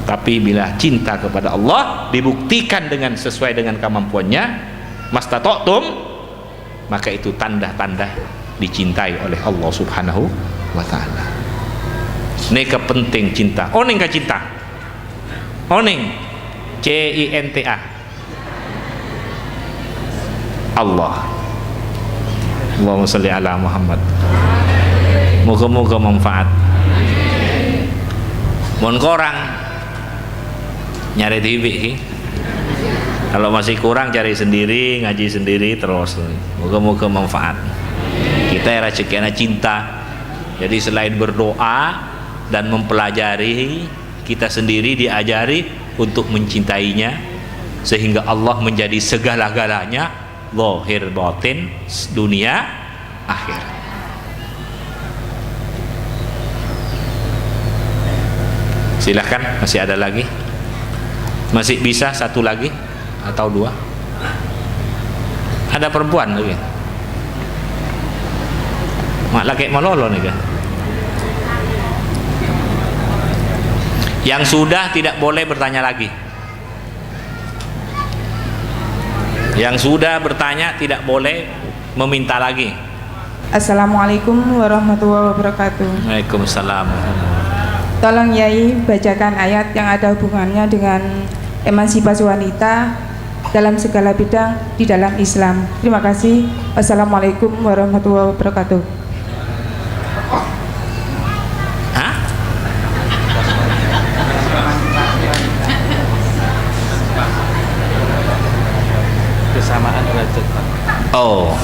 Tapi bila cinta kepada Allah dibuktikan dengan sesuai dengan kemampuannya, mastata'tum, maka itu tanda-tanda dicintai oleh Allah Subhanahu wa ta'ala. Neka penting cinta. Oning ka cinta. Oning CINTA. Allah. Allahumma shalli ala Muhammad. Moga-moga manfaat. Mohon korang nyari TV ki. Kalau masih kurang cari sendiri, ngaji sendiri terus. Moga-moga manfaat. Kita era cekiana cinta. Jadi selain berdoa dan mempelajari, kita sendiri diajari untuk mencintainya sehingga Allah menjadi segala-galanya, zahir batin, dunia akhir. Silahkan, masih ada lagi, masih bisa satu lagi atau dua. Ada perempuan lagi, mak laki malolo nih kan. Yang sudah tidak boleh bertanya lagi. Yang sudah bertanya tidak boleh meminta lagi. Assalamualaikum warahmatullahi wabarakatuh. Waalaikumsalam. Tolong Yai bacakan ayat yang ada hubungannya dengan emansipasi wanita dalam segala bidang di dalam Islam. Terima kasih. Assalamualaikum warahmatullahi wabarakatuh. Hah? Kesamaan derajat. Oh.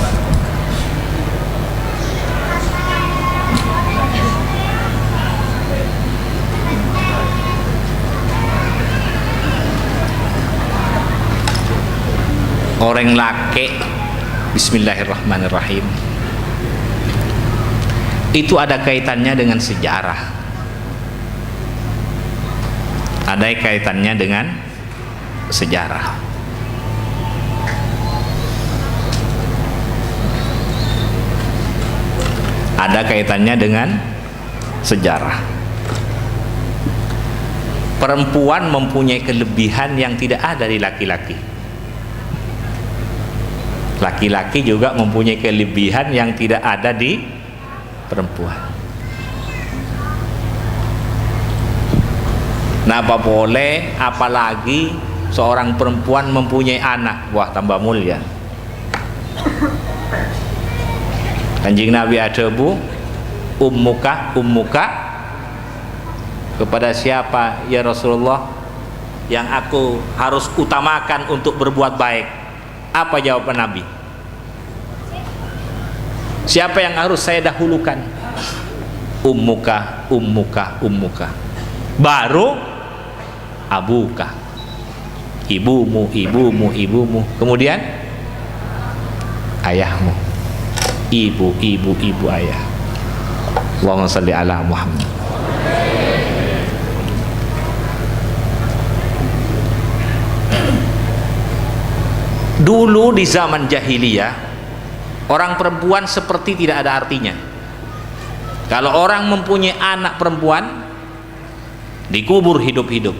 orang laki, bismillahirrahmanirrahim, itu ada kaitannya dengan sejarah, ada kaitannya dengan sejarah. Ada kaitannya dengan sejarah. Perempuan mempunyai kelebihan yang tidak ada di laki-laki. Laki-laki juga mempunyai kelebihan yang tidak ada di perempuan. Nah, apa boleh apalagi seorang perempuan mempunyai anak, wah tambah mulia. Kanjeng Nabi ada bu, ummuka kepada siapa ya Rasulullah yang aku harus utamakan untuk berbuat baik? Apa jawaban Nabi? Siapa yang harus saya dahulukan? Ummuka. Baru abuka, ibumu. Kemudian ayahmu. Ibu ayah. Allahumma shalli ala Muhammad. Dulu di zaman jahiliyah, orang perempuan seperti tidak ada artinya. Kalau orang mempunyai anak perempuan, dikubur hidup-hidup.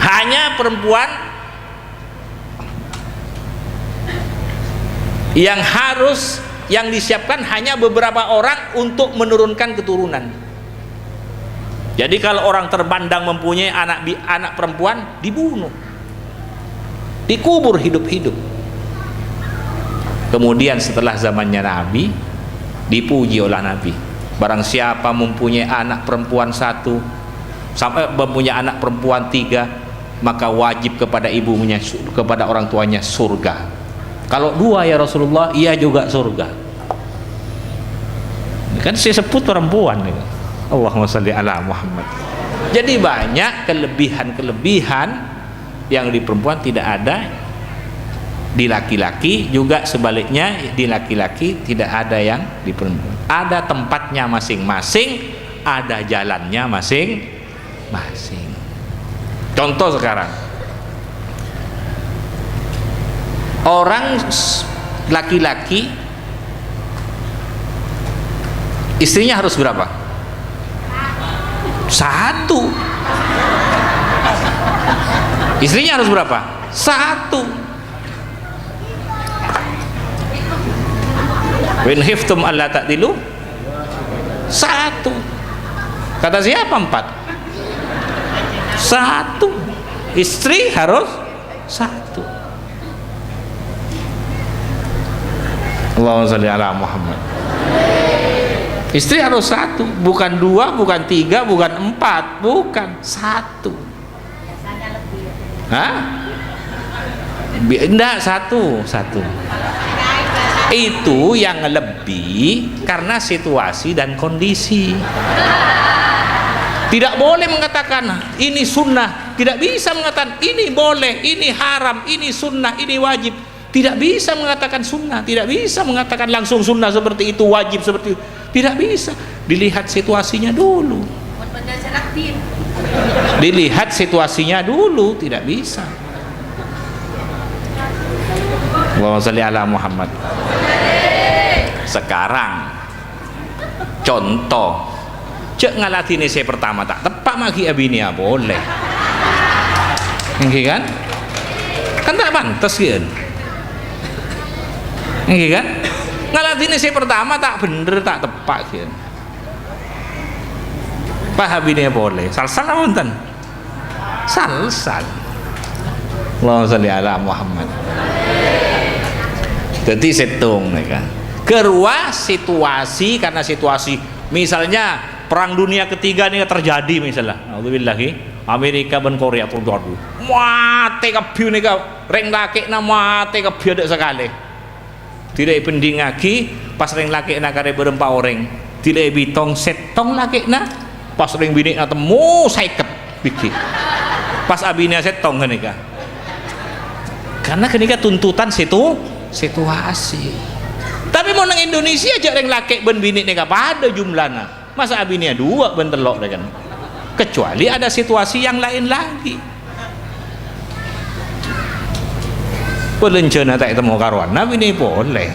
Hanya perempuan yang disiapkan hanya beberapa orang untuk menurunkan keturunan. Jadi kalau orang terbandang mempunyai anak perempuan, dibunuh, dikubur hidup-hidup. Kemudian setelah zamannya Nabi, dipuji oleh Nabi, barang siapa mempunyai anak perempuan 1 sampai mempunyai anak perempuan 3, maka wajib kepada ibunya, kepada orang tuanya surga. Kalau 2 ya Rasulullah, ia juga surga. Ini kan saya sebut perempuan nih. Allahumma shalli ala Muhammad. Jadi banyak kelebihan yang di perempuan tidak ada di laki-laki, juga sebaliknya di laki-laki tidak ada yang di perempuan. Ada tempatnya masing-masing, ada jalannya masing-masing. Contoh sekarang, orang laki-laki istrinya harus berapa? 1. Istrinya harus berapa? 1. Wa in khiftum alla ta'dilu 1. Kata siapa 4? 1. Istri harus 1. Allahumma shalli ala Muhammad. Istri harus 1, bukan 2, bukan 3, bukan 4, bukan 1. Hah? Enggak, 1. Itu yang lebih karena situasi dan kondisi. Tidak boleh mengatakan ini sunnah, tidak bisa mengatakan ini boleh, ini haram, ini sunnah, ini wajib. Tidak bisa mengatakan sunnah, tidak bisa mengatakan langsung sunnah seperti itu, wajib seperti itu. Tidak bisa. Dilihat situasinya dulu. Dilihat situasinya dulu, tidak bisa. Allahumma shalli ala Muhammad. Sekarang contoh, cek ngalatini saya pertama tak tepak maki abinia boleh. Nggih kan? Kan tak pantas kan? Nggih kan? Ngalatini saya pertama tak bener, tak tepak kan? Pahabinya boleh. Salsal apa enten? Salsal. Allahumma shalli ala Muhammad. Jadi setung mereka. Kedua situasi, karena situasi misalnya perang dunia ketiga ini terjadi misalnya. Alhamdulillah. Amerika dan Korea terjadi. Mate kabeh nika reng laki na mate kabeh ada sekali. Tidak pending lagi pas reng laki na kare berempat orang. Tidak bitong setong laki na pas reng bini na temu 50 biki. Pas abinya setong nika. karena ketika tuntutan situasi. Tapi mau nang Indonesia aja yang laki ben bini ni apa ada jumlahnya, masa abinya dua ben telok deh kan, kecuali ada situasi yang lain lagi. Pelencana tak temu karuan nabi ni boleh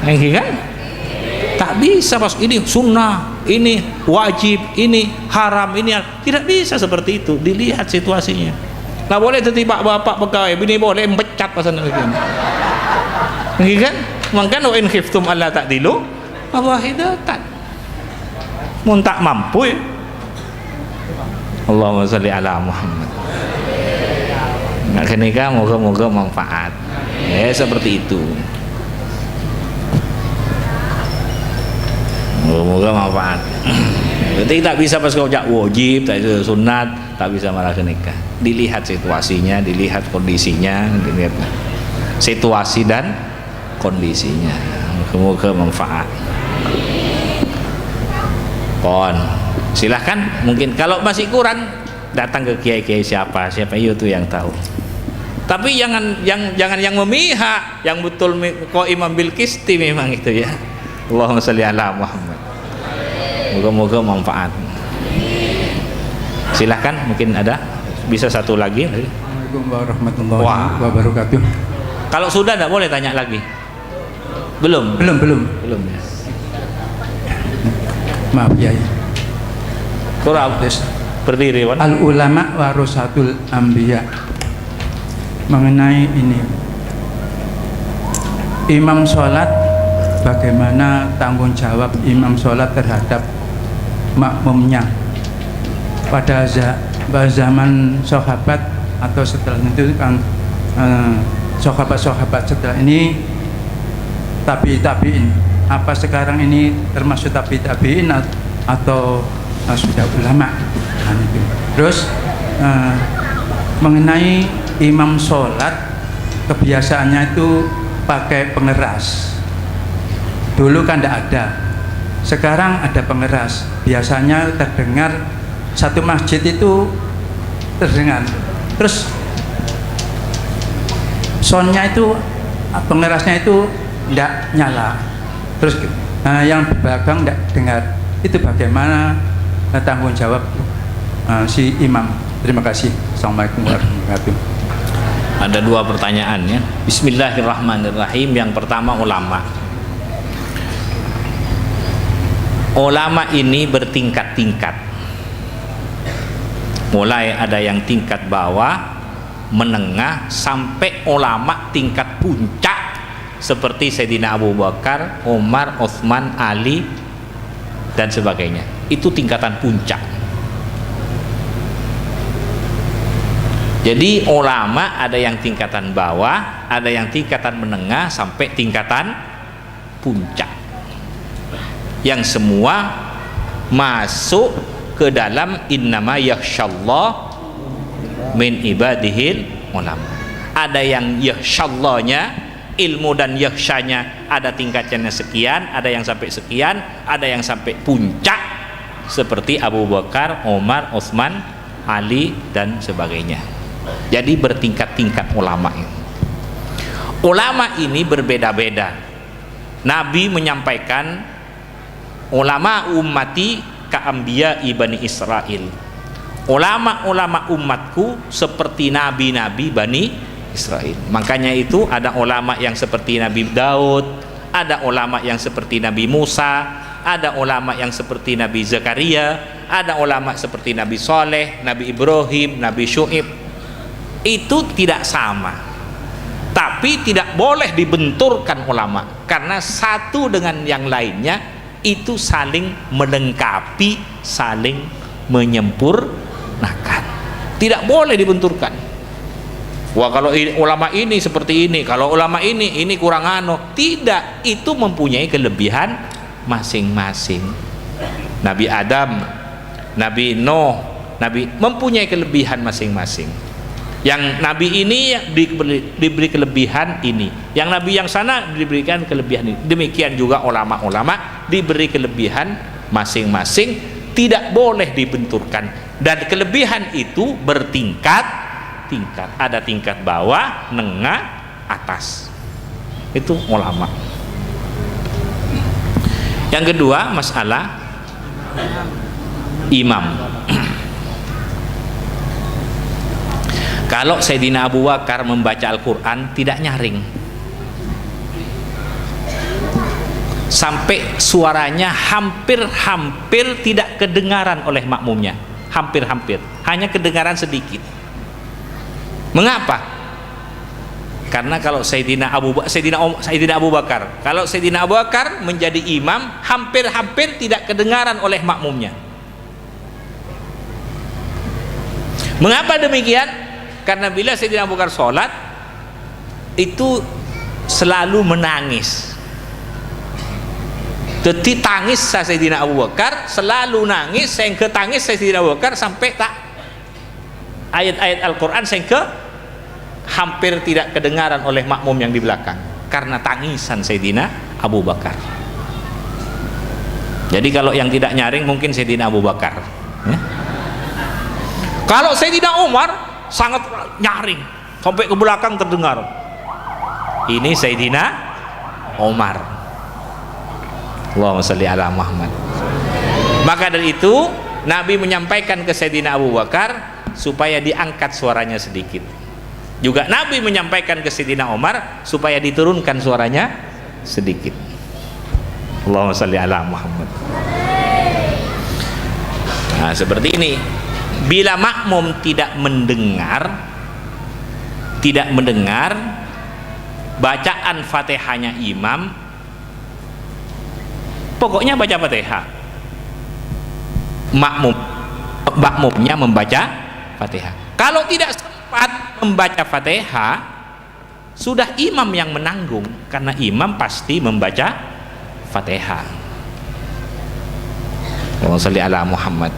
yang kan tak bisa pas ini sunnah, ini wajib, ini haram, ini tidak bisa seperti itu. Dilihat situasinya. Nggak boleh tiba bapak pegawai bini boleh mempecat pasal itu kan. Maka in khiftum alla ta'dilu fawahidatan. Mun tak mampu ya. Allahumma shalli ala Muhammad. Nggak kenika moga-moga manfaat. Ya seperti itu. Moga-moga manfaat. Berarti tak bisa pas kau wajib, tak bisa sunat, tak bisa malah kenika. Dilihat situasinya, dilihat kondisinya, dilihat situasi dan kondisinya. Moga-moga manfaat. Pon, silahkan. Mungkin kalau masih kurang, datang ke kiai-kiai siapa itu yang tahu. Tapi jangan yang memihak, yang betul kau imam bil qisti memang itu ya. Allahumma shalli ala Muhammad. Moga-moga manfaat. Silahkan, mungkin ada bisa satu lagi. Assalamualaikum warahmatullahi wabarakatuh. Kalau sudah tidak boleh tanya lagi. Belum ya. Maaf ya. Kurang berdiri Wan. Al ulama warasatul anbiya. Mengenai ini imam sholat, bagaimana tanggung jawab imam sholat terhadap makmumnya pada zaman sahabat atau setelah itu kan sahabat-sahabat setelah ini tabi'in. Apa sekarang ini termasuk tabi'in atau sudah ulama? Nah, itu. Terus mengenai imam sholat, kebiasaannya itu pakai pengeras. Dulu kan tidak ada, sekarang ada pengeras. Biasanya terdengar satu masjid itu terdengar. Terus soundnya itu, pengerasnya itu tidak nyala. Terus yang di belakang tidak dengar. Itu bagaimana tanggung jawab si imam? Terima kasih. Assalamualaikum warahmatullahi wabarakatuh. Ada dua pertanyaan ya. Bismillahirrahmanirrahim. Yang pertama ulama. Ulama ini bertingkat-tingkat. Mulai ada yang tingkat bawah, menengah, sampai ulama tingkat puncak seperti Sayyidina Abu Bakar, Umar, Utsman, Ali dan sebagainya. Itu tingkatan puncak. Jadi ulama ada yang tingkatan bawah, ada yang tingkatan menengah sampai tingkatan puncak. Yang semua masuk ke dalam innama yakhsyallah min ibadihil ulama. Ada yang yakhsyallahnya, ilmu dan yakhsyanya ada tingkatnya sekian, ada yang sampai sekian, ada yang sampai puncak seperti Abu Bakar, Umar, Utsman, Ali dan sebagainya. Jadi bertingkat-tingkat ulama ini. Ulama ini berbeda-beda. Nabi menyampaikan ulama ummati ka'ambiya ibani Israel. Ulama-ulama umatku seperti nabi-nabi Bani Israel. Makanya itu ada ulama yang seperti Nabi Daud, ada ulama yang seperti Nabi Musa, ada ulama yang seperti Nabi Zakaria, ada ulama seperti Nabi Soleh, Nabi Ibrahim, Nabi Syu'ib. Itu tidak sama, tapi tidak boleh dibenturkan ulama, karena satu dengan yang lainnya itu saling melengkapi, saling menyempurnakan. Tidak boleh dibenturkan. Wah, kalau ulama ini seperti ini, kalau ulama ini kurang tidak. Itu mempunyai kelebihan masing-masing. Nabi Adam, Nabi Nuh, Nabi mempunyai kelebihan masing-masing. Yang Nabi ini diberi kelebihan ini, yang Nabi yang sana diberikan kelebihan ini. Demikian juga ulama-ulama diberi kelebihan masing-masing, tidak boleh dibenturkan. Dan kelebihan itu bertingkat tingkat, ada tingkat bawah, nengah, atas. Itu ulama. Yang kedua, masalah imam. Kalau Sayyidina Abu Bakar membaca Al-Quran tidak nyaring, sampai suaranya hampir-hampir tidak kedengaran oleh makmumnya, hampir-hampir, hanya kedengaran sedikit. Mengapa? Karena kalau Sayyidina Abu Bakar, kalau Sayyidina Abu Bakar menjadi imam, hampir-hampir tidak kedengaran oleh makmumnya. Mengapa demikian? Karena bila Sayyidina Abu Bakar sholat itu selalu menangis. Jadi tangis Sayyidina Abu Bakar selalu nangis, sehingga tangis Sayyidina Abu Bakar sampai tak ayat-ayat Al-Quran sehingga hampir tidak kedengaran oleh makmum yang di belakang karena tangisan Sayyidina Abu Bakar. Jadi kalau yang tidak nyaring mungkin Sayyidina Abu Bakar ya. Kalau Sayyidina Umar sangat nyaring sampai ke belakang terdengar. Ini Sayyidina Umar. Allahumma sholli ala Muhammad. Maka dari itu Nabi menyampaikan ke Sayyidina Abu Bakar supaya diangkat suaranya sedikit. Juga Nabi menyampaikan ke Sayyidina Umar supaya diturunkan suaranya sedikit. Allahumma sholli ala Muhammad. Nah, seperti ini. Bila makmum tidak mendengar bacaan Fatihahnya imam, pokoknya baca Fatihah, makmumnya membaca Fatihah. Kalau tidak sempat membaca Fatihah, sudah imam yang menanggung, karena imam pasti membaca Fatihah. Allahumma sholli ala Muhammad.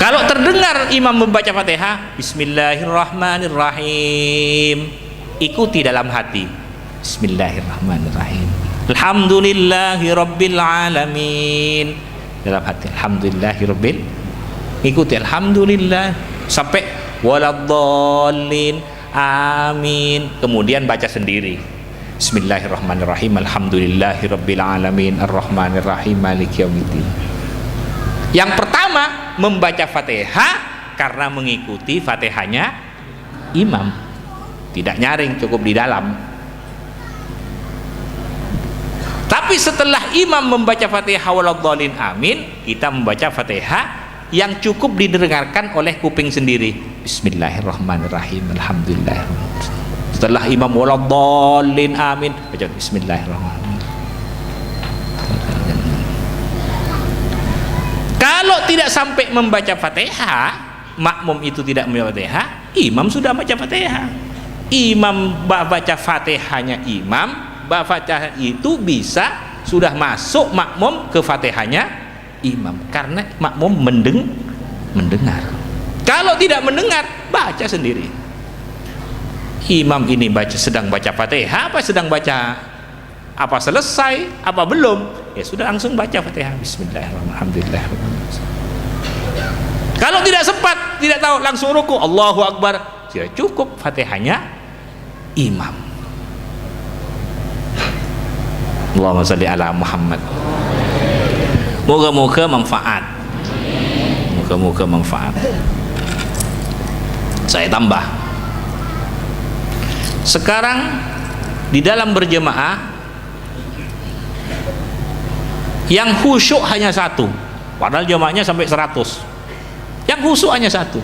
Kalau terdengar imam membaca Fatihah, Bismillahirrahmanirrahim, ikuti dalam hati, Bismillahirrahmanirrahim, Alhamdulillahirabbil alamin, dalam hati, Alhamdulillahirabbil, ikuti Alhamdulillah sampai waladdallin, amin, kemudian baca sendiri, Bismillahirrahmanirrahim, Alhamdulillahirabbil alamin, arrahmanirrahim, maliki yaumiddin. Yang pertama membaca Fatihah karena mengikuti Fatihahnya imam, tidak nyaring, cukup di dalam. Tapi setelah imam membaca Fatihah waladdallin amin, kita membaca Fatihah yang cukup didengarkan oleh kuping sendiri, Bismillahirrahmanirrahim, Alhamdulillah. Setelah imam waladdallin amin, baca Bismillahirrahmanirrahim. Kalau tidak sampai membaca Fatihah, makmum itu tidak membaca Fatihah, imam sudah baca Fatihah. Imam baca Fatihahnya imam, baca itu bisa sudah masuk makmum ke Fatihahnya imam, karena makmum mendengar. Kalau tidak mendengar, baca sendiri. Imam ini sedang baca Fatihah, apa sedang baca, apa selesai, apa belum, ya sudah langsung baca Fatihah, Bismillahirrahmanirrahim. Kalau tidak sempat, tidak tahu, langsung ruku, Allahu Akbar, sudah cukup Fatihahnya imam. Allahumma sholli ala Muhammad. Moga-moga manfaat. Moga-moga manfaat. Saya tambah. Sekarang di dalam berjemaah yang khusyuk hanya satu, padahal jemaahnya sampai 100. Yang khusyuk hanya satu.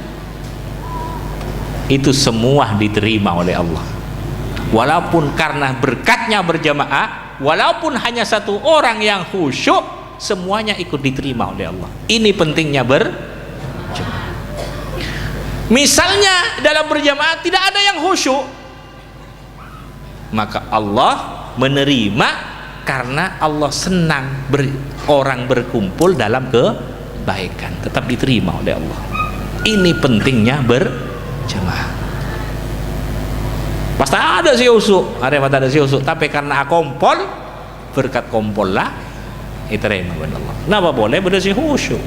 Itu semua diterima oleh Allah. Walaupun karena berkatnya berjamaah, walaupun hanya satu orang yang khusyuk, semuanya ikut diterima oleh Allah. Ini pentingnya berjamaah. Misalnya dalam berjamaah tidak ada yang khusyuk, maka Allah menerima karena Allah senang orang berkumpul dalam kebaikan, tetap diterima oleh Allah. Ini pentingnya berjamaah. Pasti ada si usuk, ada si usuk, tapi karena kompol, berkat kompol lah diterima oleh Allah. Kenapa boleh berada si khusyuk?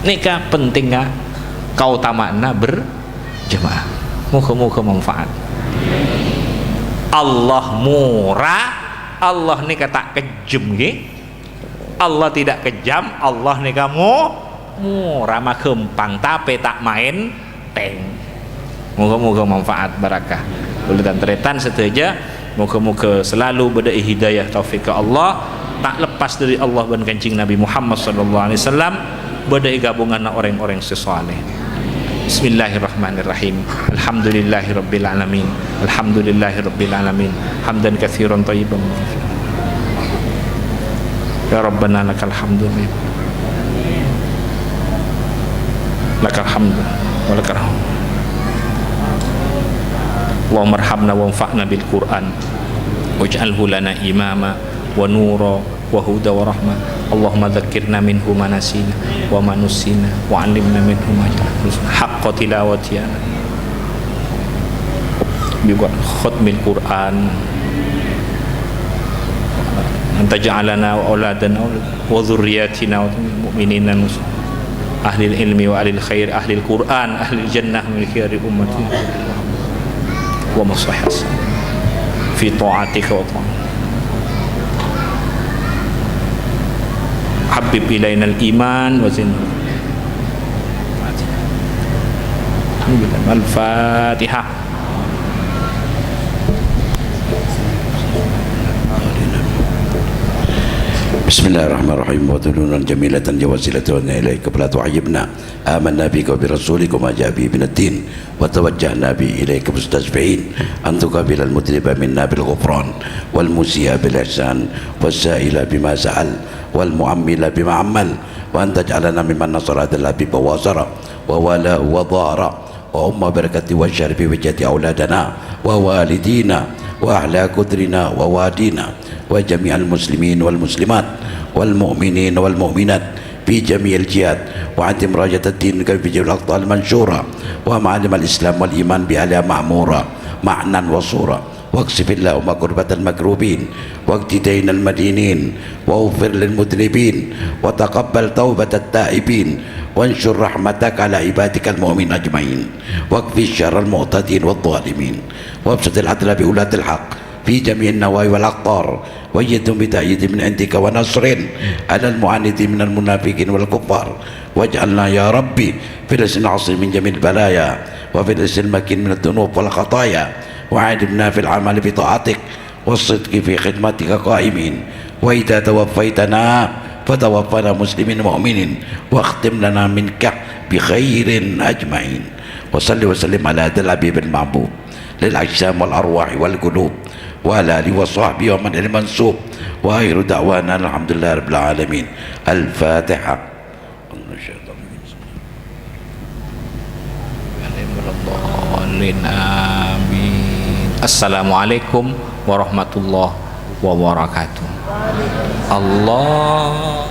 Nika pentingnya kau tamakna berjemaah. Muka-muka manfaat. Allah murah, Allah nika tak kejam ge. Allah tidak kejam, Allah nika murah mah kempang tapi tak main teng. Moga-moga manfaat barakah. Boleh dan teretan setuju. Moga-moga selalu berdai hidayah taufik ke Allah, tak lepas dari Allah dan kancing Nabi Muhammad sallallahu alaihi wasallam, berdai gabungan orang-orang sesoleh. Bismillahirrahmanirrahim. Alhamdulillahirabbil alamin. Alhamdulillahirabbil alamin. Hamdan katsiran thayyiban. Ya Rabbana lakal hamdu. Lakal hamdu wa lakal hamdu. Allahumma arhamna wanfa'na bil Qur'an waj'alhu lana imama wa nura wa huda wa rahmah. Allahumma dzakkirna minhu ma nasina wa ma nusina wa 'allimna minhu ma jahilna haqqa tilawatiyana bi khatmil Qur'an anta ja'alana wa auladana wa dhurriyyatina wa mu'minina ahli ilmi wa ahli khair ahli Qur'an ahli jannah min khiyari ummati wa maslahas fi ta'atika wa ta'atika habib ilaina al-iman wa zin al-Fatihah. Bismillahirrahmanirrahim. Wa tudunan jamilatan jawasilatan ilaika fala tu'ayyibna amanna bika wa bi rasulika ma ja'a bi min ad-din wa tawajjahna bi ilaika mustajfi'in an tuqabila al-mudriba minna bil ghufran wal musii'a bil ihsan was sa'ila bima sa'al wal mu'ammila bima ammal wa anta ja'alana mimman nasara al-habib wa wasara wa wala wa dhara wa umma barakati wa syarfi wajati auladana wa walidina wa ahla kudrina wa wadina wa jami'al muslimin wal muslimat wal mu'minin wal mu'minat fi jami'il jihad wa atim rajat ad-din ka fi jami'il aqtal mansyura wa ma'alim al-islam wal iman bi ala ma'mura ma'nan wa sura واكشف اللهم كربة المكروبين واقض دين المدينين واغفر للمذنبين وتقبل توبة التائبين وانشر رحمتك على عبادك المؤمنين أجمعين واكفي شر المعتدين والظالمين وابسط العدل بولاة الحق في جميع النواحي والأقطار وأيدهم بتأييد من عندك ونصر على المعاندين من المنافقين والكفار واجعلنا يا ربي في الاسم العظيم من جميع البلايا وفي الاسم المكين من الذنوب والخطايا وعادنا في العمل بطاعتك والصدق في خدمتك قائمين وإذا توفيتنا فتوفنا مسلمين مؤمنين واختم لنا منك بخير أجمعين وصل وسلم على هذا الحبيب المحبوب للأجسام والأرواح والقلوب وعلى آله وصحبه ومن المنسوب وآخر دعوانا الحمد لله رب العالمين. الفاتحة. Amin. Assalamualaikum warahmatullahi wabarakatuh. Allah